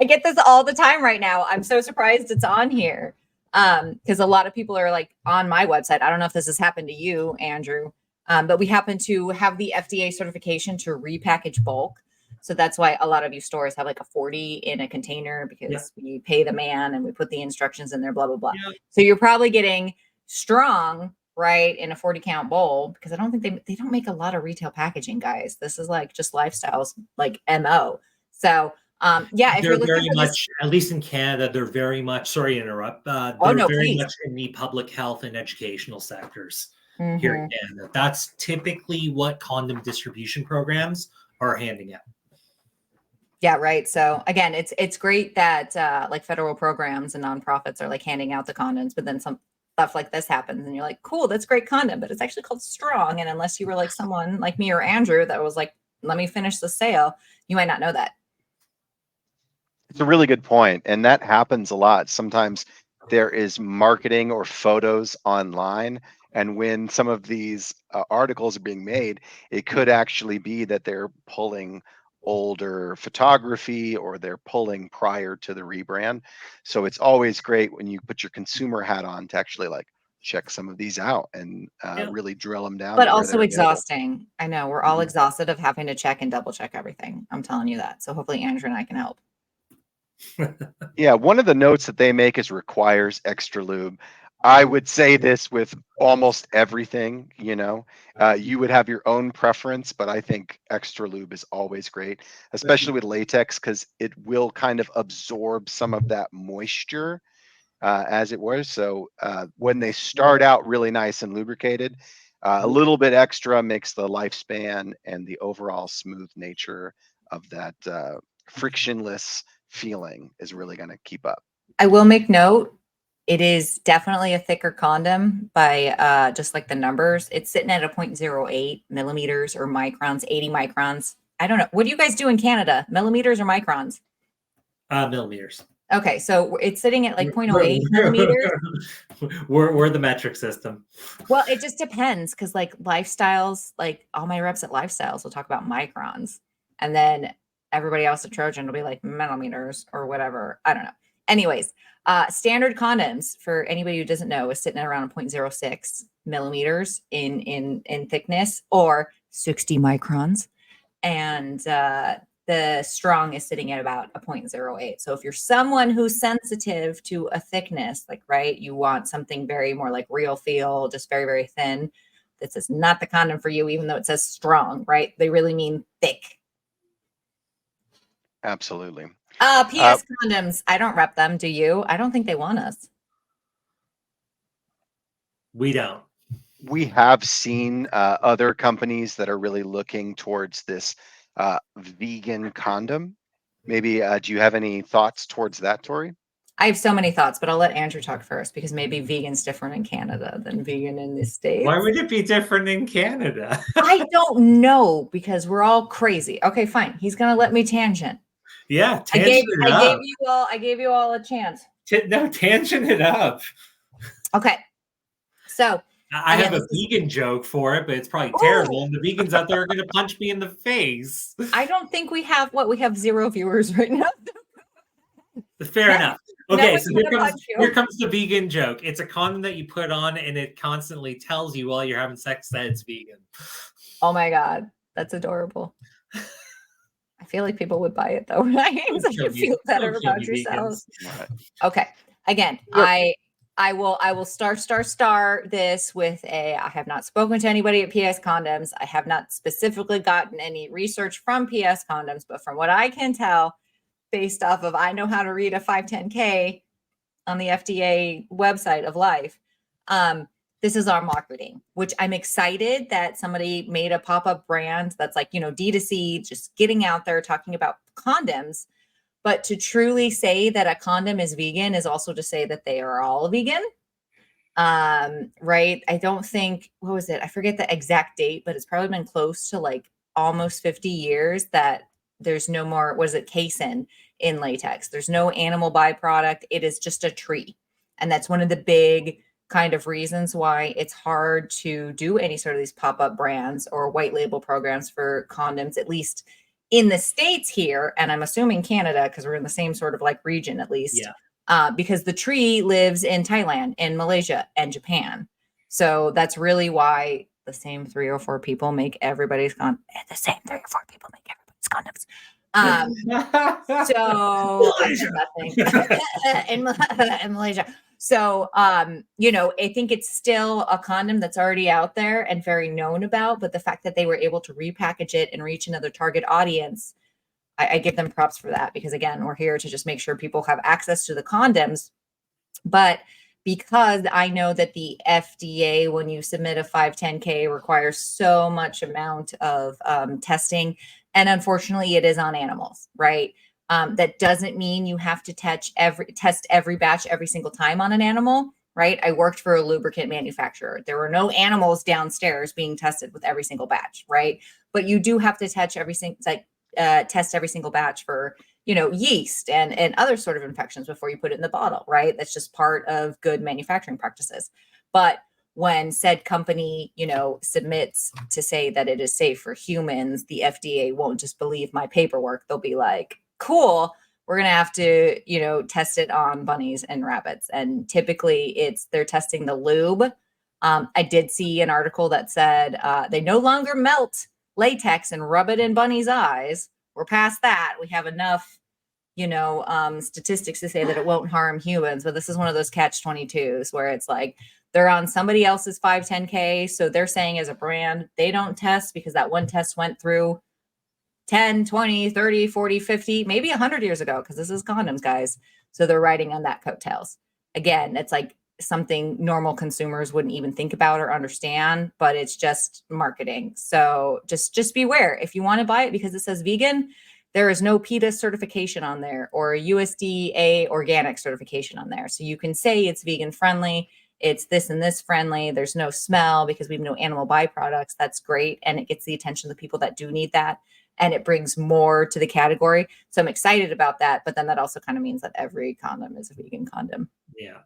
I get this all the time right now. I'm so surprised it's on here. Because a lot of people are like on my website. I don't know if this has happened to you, Andrew. But we happen to have the FDA certification to repackage bulk. So that's why a lot of you stores have like a 40 in a container because we pay the man and we put the instructions in there, blah, blah, blah. Yeah. So you're probably getting strong, right, in a 40 count bowl because I don't think they don't make a lot of retail packaging, guys. This is like just lifestyles, like MO. So yeah, if They're you're looking very for much, this, at least in Canada, they're very much, sorry to interrupt, oh they're no, very please. much in the public health and educational sectors Mhm. here in Canada. That's typically what condom distribution programs are handing out. Yeah, right. So again, it's great that like federal programs and nonprofits are like handing out the condoms, but then some stuff like this happens and you're like, cool, that's great condom, but it's actually called strong. And unless you were like someone like me or Andrew that was like, let me finish the sale, you might not know that. It's a really good point, and that happens a lot. Sometimes there is marketing or photos online, and when some of these articles are being made, it could actually be that they're pulling older photography or they're pulling prior to the rebrand. So it's always great when you put your consumer hat on to actually like check some of these out and Yeah. really drill them down But to where also they're available. exhausting. I know we're all Mhm. exhausted of having to check and double check everything. I'm telling you that. So hopefully Andrew and I can help. Yeah, one of the notes that they make is requires extra lube. I would say this with almost everything, you would have your own preference, but I think extra lube is always great, especially with latex, because it will kind of absorb some of that moisture as it were. So when they start out really nice and lubricated, a little bit extra makes the lifespan and the overall smooth nature of that frictionless feeling is really going to keep up. I will make note, it is definitely a thicker condom by just like the numbers. It's sitting at a 0.08 millimeters or microns, 80 microns. I don't know. What do you guys do in Canada? Millimeters or microns? Millimeters. Okay, so it's sitting at like 0.08 millimeters. We're the metric system. Well, it just depends because like lifestyles, like all my reps at lifestyles will talk about microns. And then everybody else at Trojan will be like millimeters or whatever. I don't know. Anyways, standard condoms for anybody who doesn't know is sitting at around 0.06 millimeters in thickness or 60 microns. And the strong is sitting at about a 0.08. So if you're someone who's sensitive to a thickness, like, right, you want something very more like real feel, just very, very thin. This is not the condom for you, even though it says strong, right? They really mean thick. Absolutely. PS condoms. I don't rep them. Do you? I don't think they want us. We don't. We have seen other companies that are really looking towards this vegan condom. Maybe do you have any thoughts towards that, Tori? I have so many thoughts, but I'll let Andrew talk first because maybe vegan's different in Canada than vegan in the States. Why would it be different in Canada? I don't know because we're all crazy. Okay, fine. He's gonna let me tangent. Yeah, I gave up. you all a chance. Tangent it up. Okay. So I have a vegan joke for it, but it's probably terrible. And the vegans out there are going to punch me in the face. I don't think we have 0 viewers right now. Fair enough. Okay, No, so here comes the vegan joke. It's a condom that you put on and it constantly tells you while you're having sex that it's vegan. Oh my God. That's adorable. I feel like people would buy it though, right? So you feel better about yourselves. Okay. Again, I will start this with I have not spoken to anybody at PS Condoms. I have not specifically gotten any research from PS Condoms, but from what I can tell, based off of I know how to read a 510K on the FDA website of Life, this is our marketing, which I'm excited that somebody made a pop-up brand that's like, D2C, just getting out there talking about condoms. But to truly say that a condom is vegan is also to say that they are all vegan. Right. I don't think, what was it? I forget the exact date, but it's probably been close to like almost 50 years that there's no more, what is it, casein in latex. There's no animal byproduct. It is just a tree. And that's one of the big kind of reasons why it's hard to do any sort of these pop-up brands or white label programs for condoms, at least in the States here. And I'm assuming Canada, because we're in the same sort of like region, at least. Yeah. Because the tree lives in Thailand and Malaysia and Japan. So that's really why the same 3 or 4 people make everybody's condoms. The same 3 or 4 people make everybody's condoms. So I'm just in Malaysia. So, I think it's still a condom that's already out there and very known about, but the fact that they were able to repackage it and reach another target audience, I give them props for that because again, we're here to just make sure people have access to the condoms. But because I know that the FDA, when you submit a 510K, requires so much amount of testing, and unfortunately, it is on animals, right? That doesn't mean you have to test every batch every single time on an animal, right? I worked for a lubricant manufacturer. There were no animals downstairs being tested with every single batch, right? But you do have to test every single batch for yeast and other sort of infections before you put it in the bottle, right? That's just part of good manufacturing practices. But when said company, submits to say that it is safe for humans, the FDA won't just believe my paperwork. They'll be like, cool, we're going to have to, test it on bunnies and rabbits. And typically they're testing the lube. I did see an article that said they no longer melt latex and rub it in bunnies' eyes. We're past that. We have enough, statistics to say that it won't harm humans. But this is one of those catch-22s where it's like they're on somebody else's 510K. So they're saying as a brand, they don't test because that one test went through 10, 20, 30, 40, 50, maybe 100 years ago, because this is condoms, guys. So they're riding on that coattails. Again, it's like something normal consumers wouldn't even think about or understand, but it's just marketing. So just beware. If you want to buy it because it says vegan, there is no PETA certification on there or USDA organic certification on there. So you can say it's vegan friendly, it's this and this friendly. There's no smell because we have no animal byproducts. That's great. And it gets the attention of the people that do need that. And it brings more to the category. So I'm excited about that. But then that also kind of means that every condom is a vegan condom. Yeah.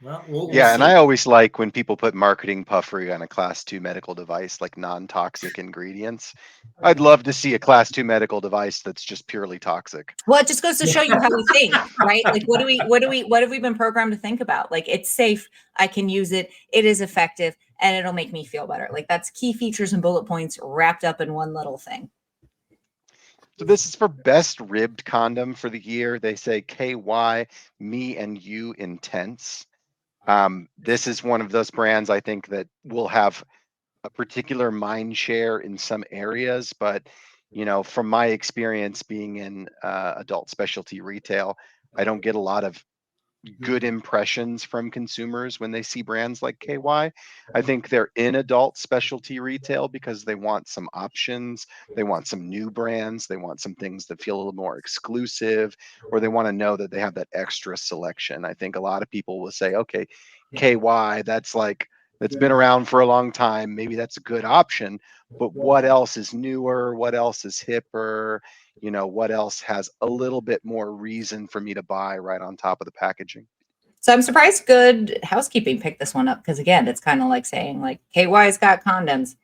Well, we'll Yeah, see. and I always like when people put marketing puffery on a class 2 medical device, like non-toxic ingredients. I'd love to see a class 2 medical device that's just purely toxic. Well, it just goes to show you how we think, right? Like, what have we been programmed to think about? Like, it's safe. I can use it. It is effective and it'll make me feel better. Like, that's key features and bullet points wrapped up in one little thing. So this is for best ribbed condom for the year. They say KY, me and you intense. This is one of those brands I think that will have a particular mind share in some areas, but from my experience being in adult specialty retail, I don't get a lot of good impressions from consumers when they see brands like KY. I think they're in adult specialty retail because they want some options, they want some new brands, they want some things that feel a little more exclusive, or they want to know that they have that extra selection. I think a lot of people will say, okay, KY, that's been around for a long time, maybe that's a good option, but what else is newer, what else is hipper, what else has a little bit more reason for me to buy right on top of the packaging. So I'm surprised Good Housekeeping picked this one up because, again, it's kind of like saying like KY's got condoms.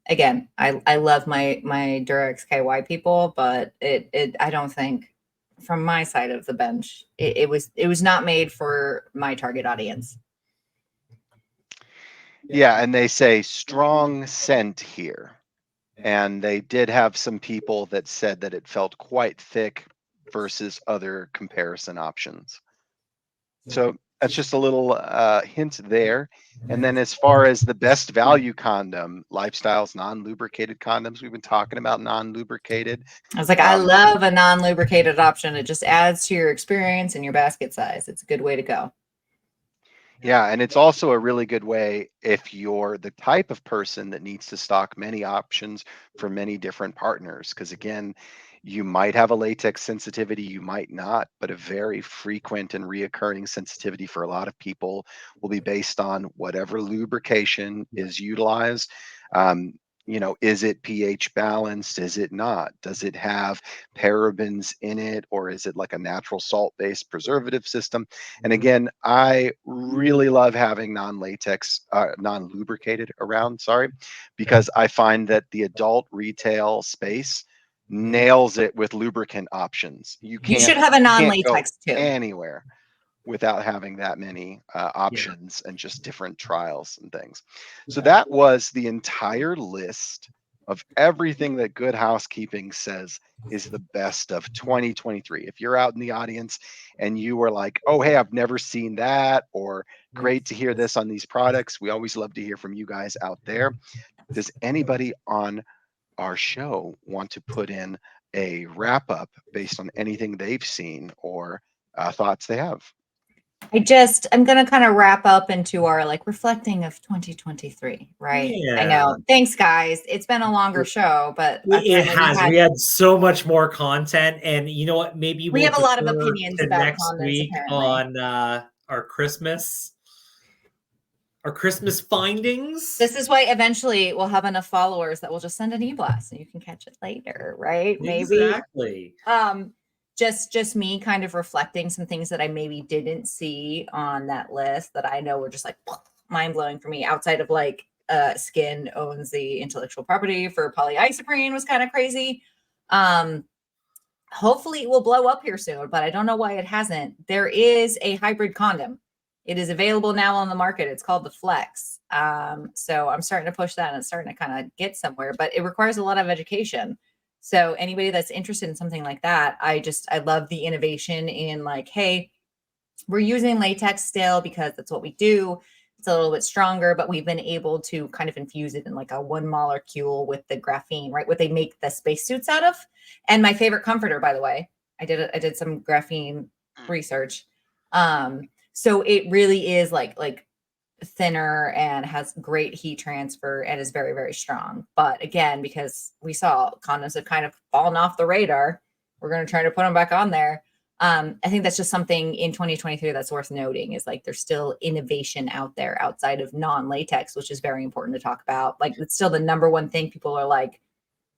Again, I love my Durex KY people, but it I don't think from my side of the bench it was not made for my target audience. Yeah, and they say strong scent here. And they did have some people that said that it felt quite thick versus other comparison options. So that's just a little hint there. And then as far as the best value condom, Lifestyle's non-lubricated condoms, we've been talking about non-lubricated. I was like, I love a non-lubricated option. It just adds to your experience and your basket size. It's a good way to go. Yeah, and it's also a really good way if you're the type of person that needs to stock many options for many different partners. Because again, you might have a latex sensitivity, you might not, but a very frequent and reoccurring sensitivity for a lot of people will be based on whatever lubrication is utilized. Is it pH balanced? Is it not? Does it have parabens in it? Or is it like a natural salt-based preservative system? And again, I really love having non-latex, non-lubricated around, because I find that the adult retail space nails it with lubricant options. You should have a non-latex go too. anywhere without having that many options and just different trials and things. So that was the entire list of everything that Good Housekeeping says is the best of 2023. If you're out in the audience and you were like, oh, hey, I've never seen that, or great to hear this on these products, we always love to hear from you guys out there. Does anybody on our show want to put in a wrap up based on anything they've seen or thoughts they have? I'm going to kind of wrap up into our like reflecting of 2023, right? Yeah. I know. Thanks, guys. It's been a longer show, but it has. We had so much more content, and you know what? Maybe we have a lot of defer opinions to about next condoms, week apparently. on our Christmas findings. This is why eventually we'll have enough followers that we'll just send an e-blast and you can catch it later, right? Maybe. Exactly. Just me kind of reflecting some things that I maybe didn't see on that list that I know were just like mind blowing for me. Outside of like Skin owns the intellectual property for polyisoprene, was kind of crazy. Hopefully it will blow up here soon, but I don't know why it hasn't. There is a hybrid condom. It is available now on the market. It's called the Flex. So I'm starting to push that, and it's starting to kind of get somewhere, but it requires a lot of education. So anybody that's interested in something like that, I love the innovation in like, hey, we're using latex still because that's what we do. It's a little bit stronger, but we've been able to kind of infuse it in like a 1 molecule with the graphene, right? What they make the spacesuits out of. And my favorite comforter, by the way, I did some graphene research. So it really is like thinner and has great heat transfer and is very, very strong. But again, because we saw condoms have kind of fallen off the radar, we're going to try to put them back on there. I think that's just something in 2023 that's worth noting, is like there's still innovation out there outside of non-latex, which is very important to talk about. Like it's still the number one thing people are like,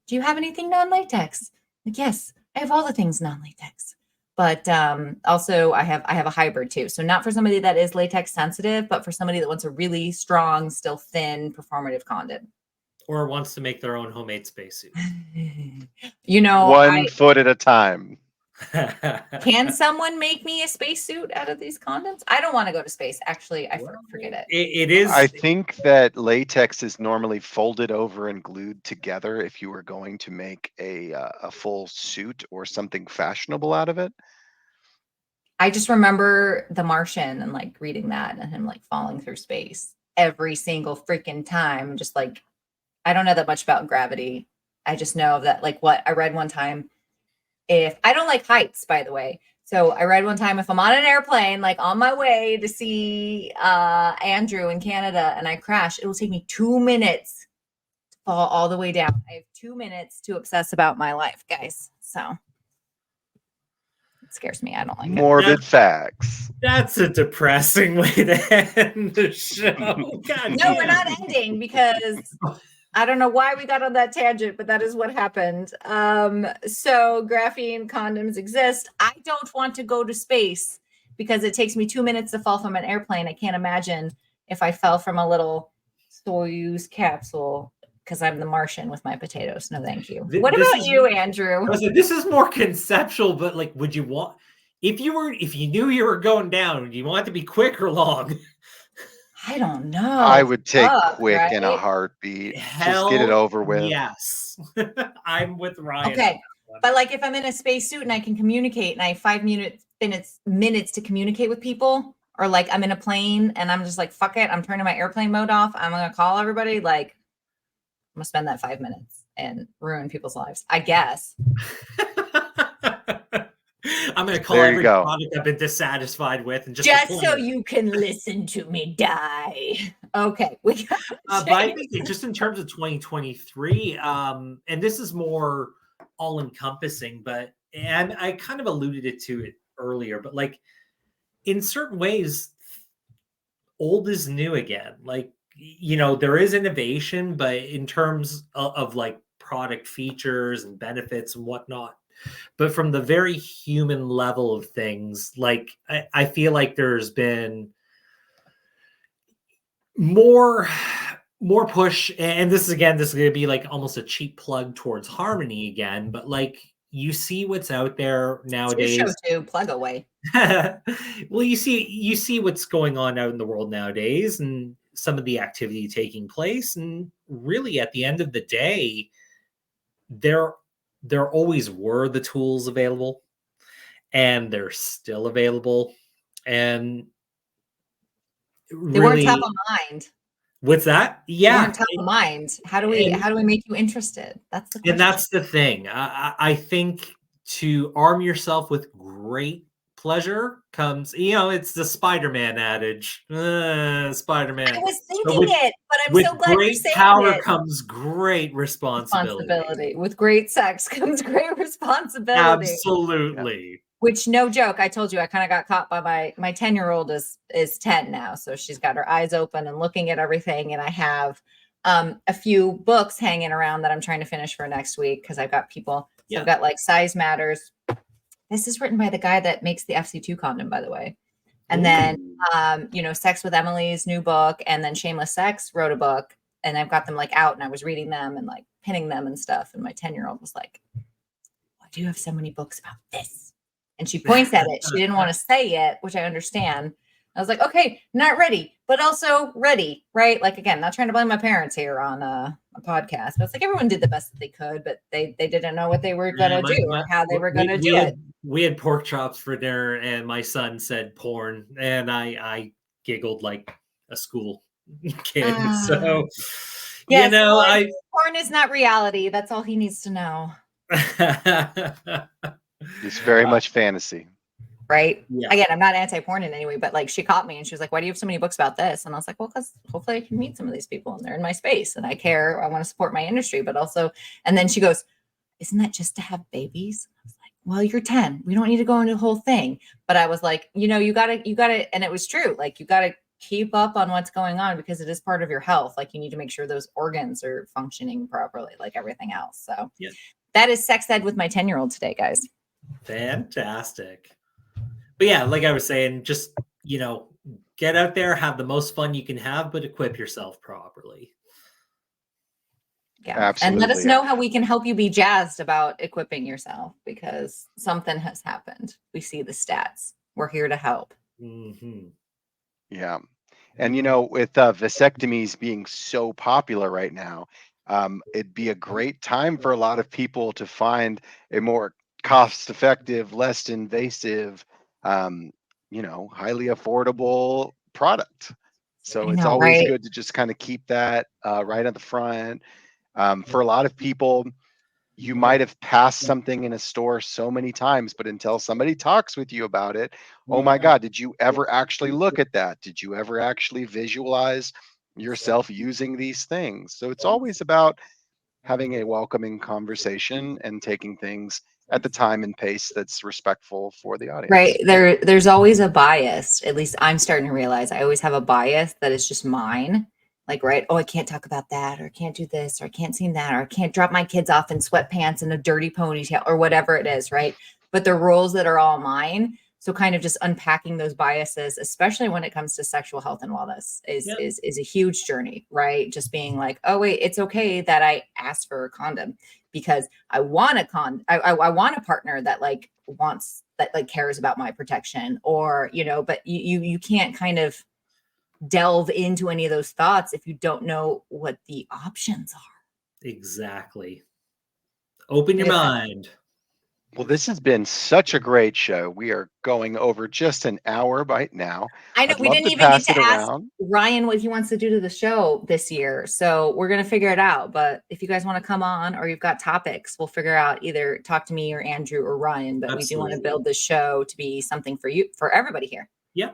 do you have anything non-latex? Like, yes, I have all the things non-latex. But also I have a hybrid too. So not for somebody that is latex sensitive, but for somebody that wants a really strong, still thin, performative condom. Or wants to make their own homemade spacesuit. You know, One foot at a time. Can someone make me a spacesuit out of these condoms? I don't want to go to space. Actually, forget it. It is. I think that latex is normally folded over and glued together if you were going to make a full suit or something fashionable out of it. I just remember The Martian and like reading that and him like falling through space every single freaking time. Just like, I don't know that much about gravity. I just know that like what I read one time. If I don't like heights, by the way. So I read one time, if I'm on an airplane, like on my way to see Andrew in Canada, and I crash, it will take me 2 minutes to fall all the way down. I have 2 minutes to obsess about my life, guys. So it scares me. I don't like it. Morbid facts. That's a depressing way to end the show. God No, we're not ending because I don't know why we got on that tangent, but that is what happened. So graphene condoms exist. I don't want to go to space because it takes me 2 minutes to fall from an airplane. I can't imagine if I fell from a little Soyuz capsule because I'm the Martian with my potatoes. No, thank you. What about you, Andrew? This is more conceptual, but like, would you want, if you knew you were going down, would you want it to be quick or long? I don't know. I would take quick in a heartbeat. Just get it over with. Yes. I'm with Ryan. Okay. But like if I'm in a spacesuit and I can communicate and I have 5 minutes to communicate with people, or like I'm in a plane and I'm just like, fuck it, I'm turning my airplane mode off. I'm going to call everybody. Like I'm going to spend that 5 minutes and ruin people's lives, I guess. I'm going to call every product I've been dissatisfied with and just so you can listen to me die. Okay. But I think just in terms of 2023, and this is more all-encompassing, and I kind of alluded to it earlier, but like in certain ways, old is new again. Like, you know, there is innovation, but in terms of like product features and benefits and whatnot, but from the very human level of things, like I feel like there's been more push, and this is going to be like almost a cheap plug towards Harmony again, but like you see what's out there nowadays. It's your show too, plug away. Well, you see what's going on out in the world nowadays and some of the activity taking place, and really at the end of the day, there always were the tools available, and they're still available, and they weren't top of mind. What's that? Yeah, they weren't top of mind. How do we make you interested? That's the question. And that's the thing. I think to arm yourself with great pleasure comes, you know, it's the Spider-Man adage. Spider-Man. I was thinking it, but I'm so glad you're saying it. With great power comes great responsibility. With great sex comes great responsibility. Absolutely. Yeah. Which, no joke, I told you I kind of got caught by my 10-year-old is 10 now. So she's got her eyes open and looking at everything. And I have a few books hanging around that I'm trying to finish for next week because I've got people. So I've got like Size Matters. This is written by the guy that makes the FC2 condom, by the way. And then, Ooh. Sex with Emily's new book, and then Shameless Sex wrote a book, and I've got them like out, and I was reading them and like pinning them and stuff. And my 10-year-old was like, "Why do you have so many books about this?" And she points at it. She didn't want to say it, which I understand. I was like, okay, not ready, but also ready, right? Like, again, not trying to blame my parents here on a podcast, but it's like everyone did the best that they could, but they didn't know what they were Yeah, going to do or how they were going to do it. we had pork chops for dinner, and my son said porn, and I giggled like a school kid. So, Yes, I porn is not reality. That's all he needs to know. It's very much fantasy. Right. Yeah. Again, I'm not anti-porn in any way, but like she caught me and she was like, "Why do you have so many books about this?" And I was like, "Well, because hopefully I can meet some of these people and they're in my space and I care. I want to support my industry, but also." And then she goes, "Isn't that just to have babies?" I was like, "Well, you're 10. We don't need to go into the whole thing." But I was like, you gotta, and it was true. Like you gotta keep up on what's going on because it is part of your health. Like you need to make sure those organs are functioning properly, like everything else. So that is sex ed with my 10-year-old today, guys. Fantastic. But yeah, like I was saying, just, get out there, have the most fun you can have, but equip yourself properly. Yeah. Absolutely. And let us know how we can help you be jazzed about equipping yourself because something has happened. We see the stats. We're here to help. Mm-hmm. Yeah. And with vasectomies being so popular right now, it'd be a great time for a lot of people to find a more cost-effective, less invasive, highly affordable product. So I it's know, always right? good to just kind of keep that right at the front. For a lot of people, you might have passed something in a store so many times, but until somebody talks with you about it, oh my God, did you ever actually look at that? Did you ever actually visualize yourself using these things? So it's always about having a welcoming conversation and taking things at the time and pace that's respectful for the audience. Right. There's always a bias. At least I'm starting to realize I always have a bias that is just mine. Like, right, oh, I can't talk about that, or I can't do this, or I can't sing that, or I can't drop my kids off in sweatpants and a dirty ponytail, or whatever it is, right? But the rules that are all mine. So kind of just unpacking those biases, especially when it comes to sexual health and wellness, is a huge journey, right? Just being like, oh wait, it's okay that I asked for a condom because I want I want a partner that like wants that like cares about my protection, or but you can't kind of delve into any of those thoughts if you don't know what the options are. Exactly. Open your Yeah. mind. Well, this has been such a great show. We are going over just an hour right now. I know I'd we love didn't to even get pass to it ask around. Ryan what he wants to do to the show this year. So we're going to figure it out. But if you guys want to come on or you've got topics, we'll figure out either talk to me or Andrew or Ryan. But we do want to build this show to be something for everybody here. Yeah.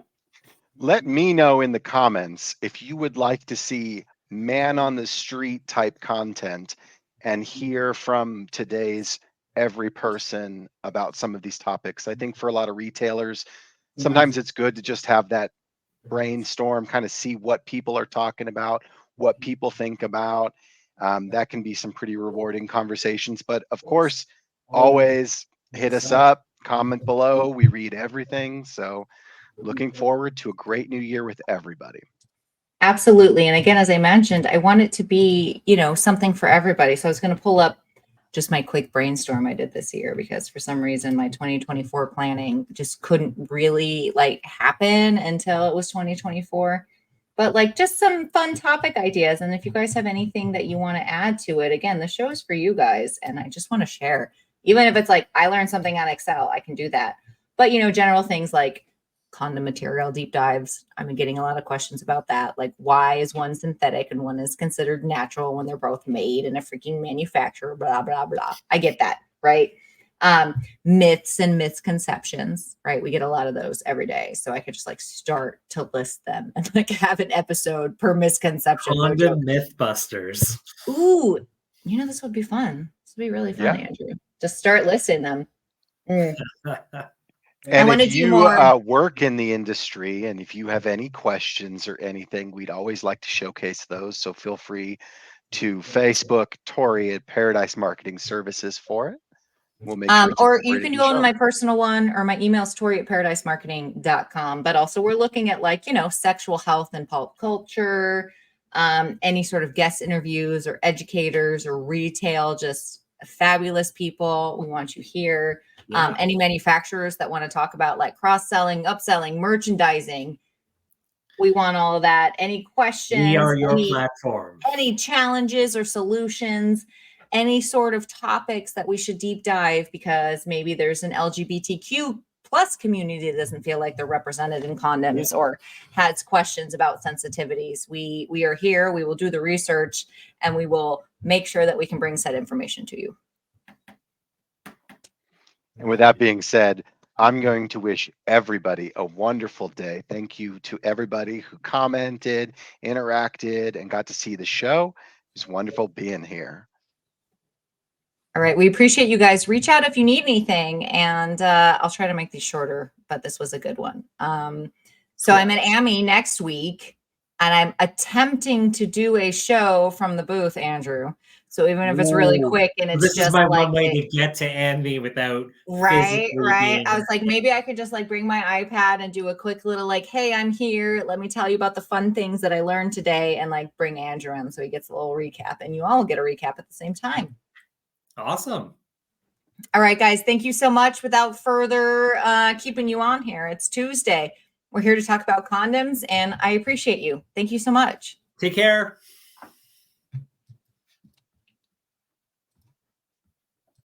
Let me know in the comments if you would like to see man on the street type content and hear from today's every person about some of these topics. I think for a lot of retailers, sometimes it's good to just have that brainstorm, kind of see what people are talking about, what people think about. That can be some pretty rewarding conversations. But of course, always hit us up, comment below. We read everything. So looking forward to a great new year with everybody. Absolutely. And again, as I mentioned, I want it to be, something for everybody. So I was going to pull up just my quick brainstorm I did this year because for some reason my 2024 planning just couldn't really like happen until it was 2024. But like just some fun topic ideas. And if you guys have anything that you want to add to it, again, the show is for you guys. And I just want to share, even if it's like I learned something on Excel, I can do that. But general things like condom material deep dives. I'm getting a lot of questions about that. Like, why is one synthetic and one is considered natural when they're both made in a freaking manufacturer? Blah, blah, blah. I get that, right? Myths and misconceptions, right? We get a lot of those every day. So I could just like start to list them and like have an episode per misconception. Condom Mythbusters. Ooh, this would be fun. This would be really fun, Andrew. Just start listing them. And if you work in the industry and if you have any questions or anything, we'd always like to showcase those. So feel free to Facebook Tori at Paradise Marketing Services for it. We'll make sure it's Or you incorporated can in go the on show. my personal one, or my email's tori@paradisemarketing.com. But also we're looking at, like, sexual health and pulp culture, any sort of guest interviews or educators or retail, just fabulous people. We want you here. Yeah. Any manufacturers that want to talk about like cross-selling, upselling, merchandising. We want all of that. Any questions? We are your platform. Any challenges or solutions, any sort of topics that we should deep dive, because maybe there's an LGBTQ plus community that doesn't feel like they're represented in condoms, or has questions about sensitivities. We are here. We will do the research, and we will make sure that we can bring said information to you. And with that being said, I'm going to wish everybody a wonderful day. Thank you to everybody who commented, interacted, and got to see the show. It's wonderful being here. All right. We appreciate you guys. Reach out if you need anything, and I'll try to make these shorter, but this was a good one. So I'm in AMI next week, and I'm attempting to do a show from the booth, Andrew. So even if it's really quick and it's this just is my like one way to get to Andy without right. being I was like, maybe I could just like bring my iPad and do a quick little like, hey, I'm here. Let me tell you about the fun things that I learned today, and like bring Andrew in so he gets a little recap, and you all get a recap at the same time. Awesome. All right, guys. Thank you so much. Without further keeping you on here, it's Tuesday. We're here to talk about condoms, and I appreciate you. Thank you so much. Take care.